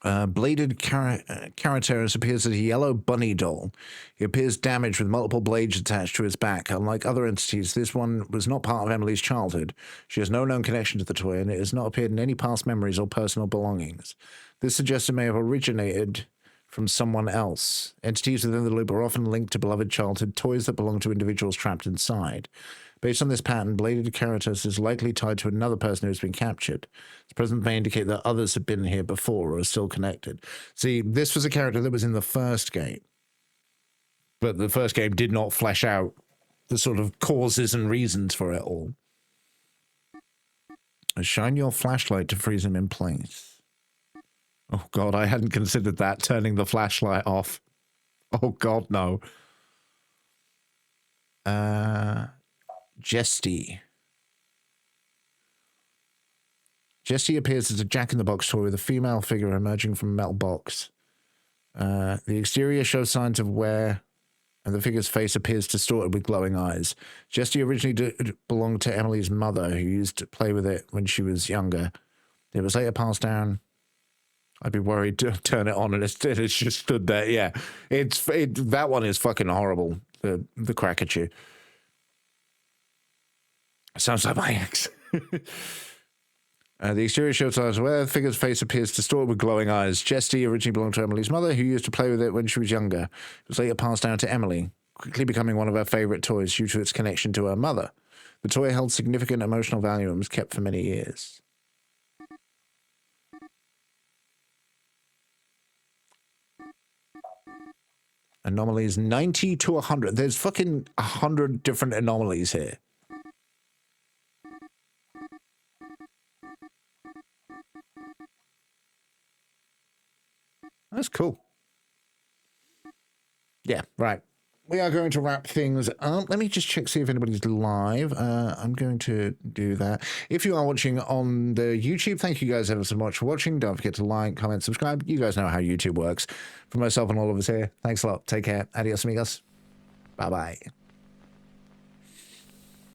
Bladed Carateris appears as a yellow bunny doll. He appears damaged with multiple blades attached to his back. Unlike other entities, this one was not part of Emily's childhood. She has no known connection to the toy, and it has not appeared in any past memories or personal belongings. This suggests it may have originated from someone else. Entities within the loop are often linked to beloved childhood toys that belong to individuals trapped inside. Based on this pattern, Bladed Carateris is likely tied to another person who has been captured. Its presence may indicate that others have been here before or are still connected. See, this was a character that was in the first game, but the first game did not flesh out the sort of causes and reasons for it all. Shine your flashlight to freeze him in place. Oh god, I hadn't considered that, turning the flashlight off. Oh god, no. Jesty. Jesty appears as a jack-in-the-box toy with a female figure emerging from a metal box. The exterior shows signs of wear, and the figure's face appears distorted with glowing eyes. Jesty originally belonged to Emily's mother, who used to play with it when she was younger. It was later passed down. I'd be worried to turn it on and it's just stood there. Yeah, that one is fucking horrible. The Krakachu. Sounds like my ex. The exterior shows signs where the figure's face appears distorted with glowing eyes. Jesty originally belonged to Emily's mother, who used to play with it when she was younger. It was later passed down to Emily, quickly becoming one of her favorite toys due to its connection to her mother. The toy held significant emotional value and was kept for many years. Anomalies 90 to 100. There's fucking 100 different anomalies here. That's cool. Yeah, right. We are going to wrap things up. Let me just check, see if anybody's live. I'm going to do that. If you are watching on the YouTube, thank you guys ever so much for watching. Don't forget to like, comment, subscribe. You guys know how YouTube works. For myself and all of us here, thanks a lot. Take care. Adios, amigos. Bye-bye.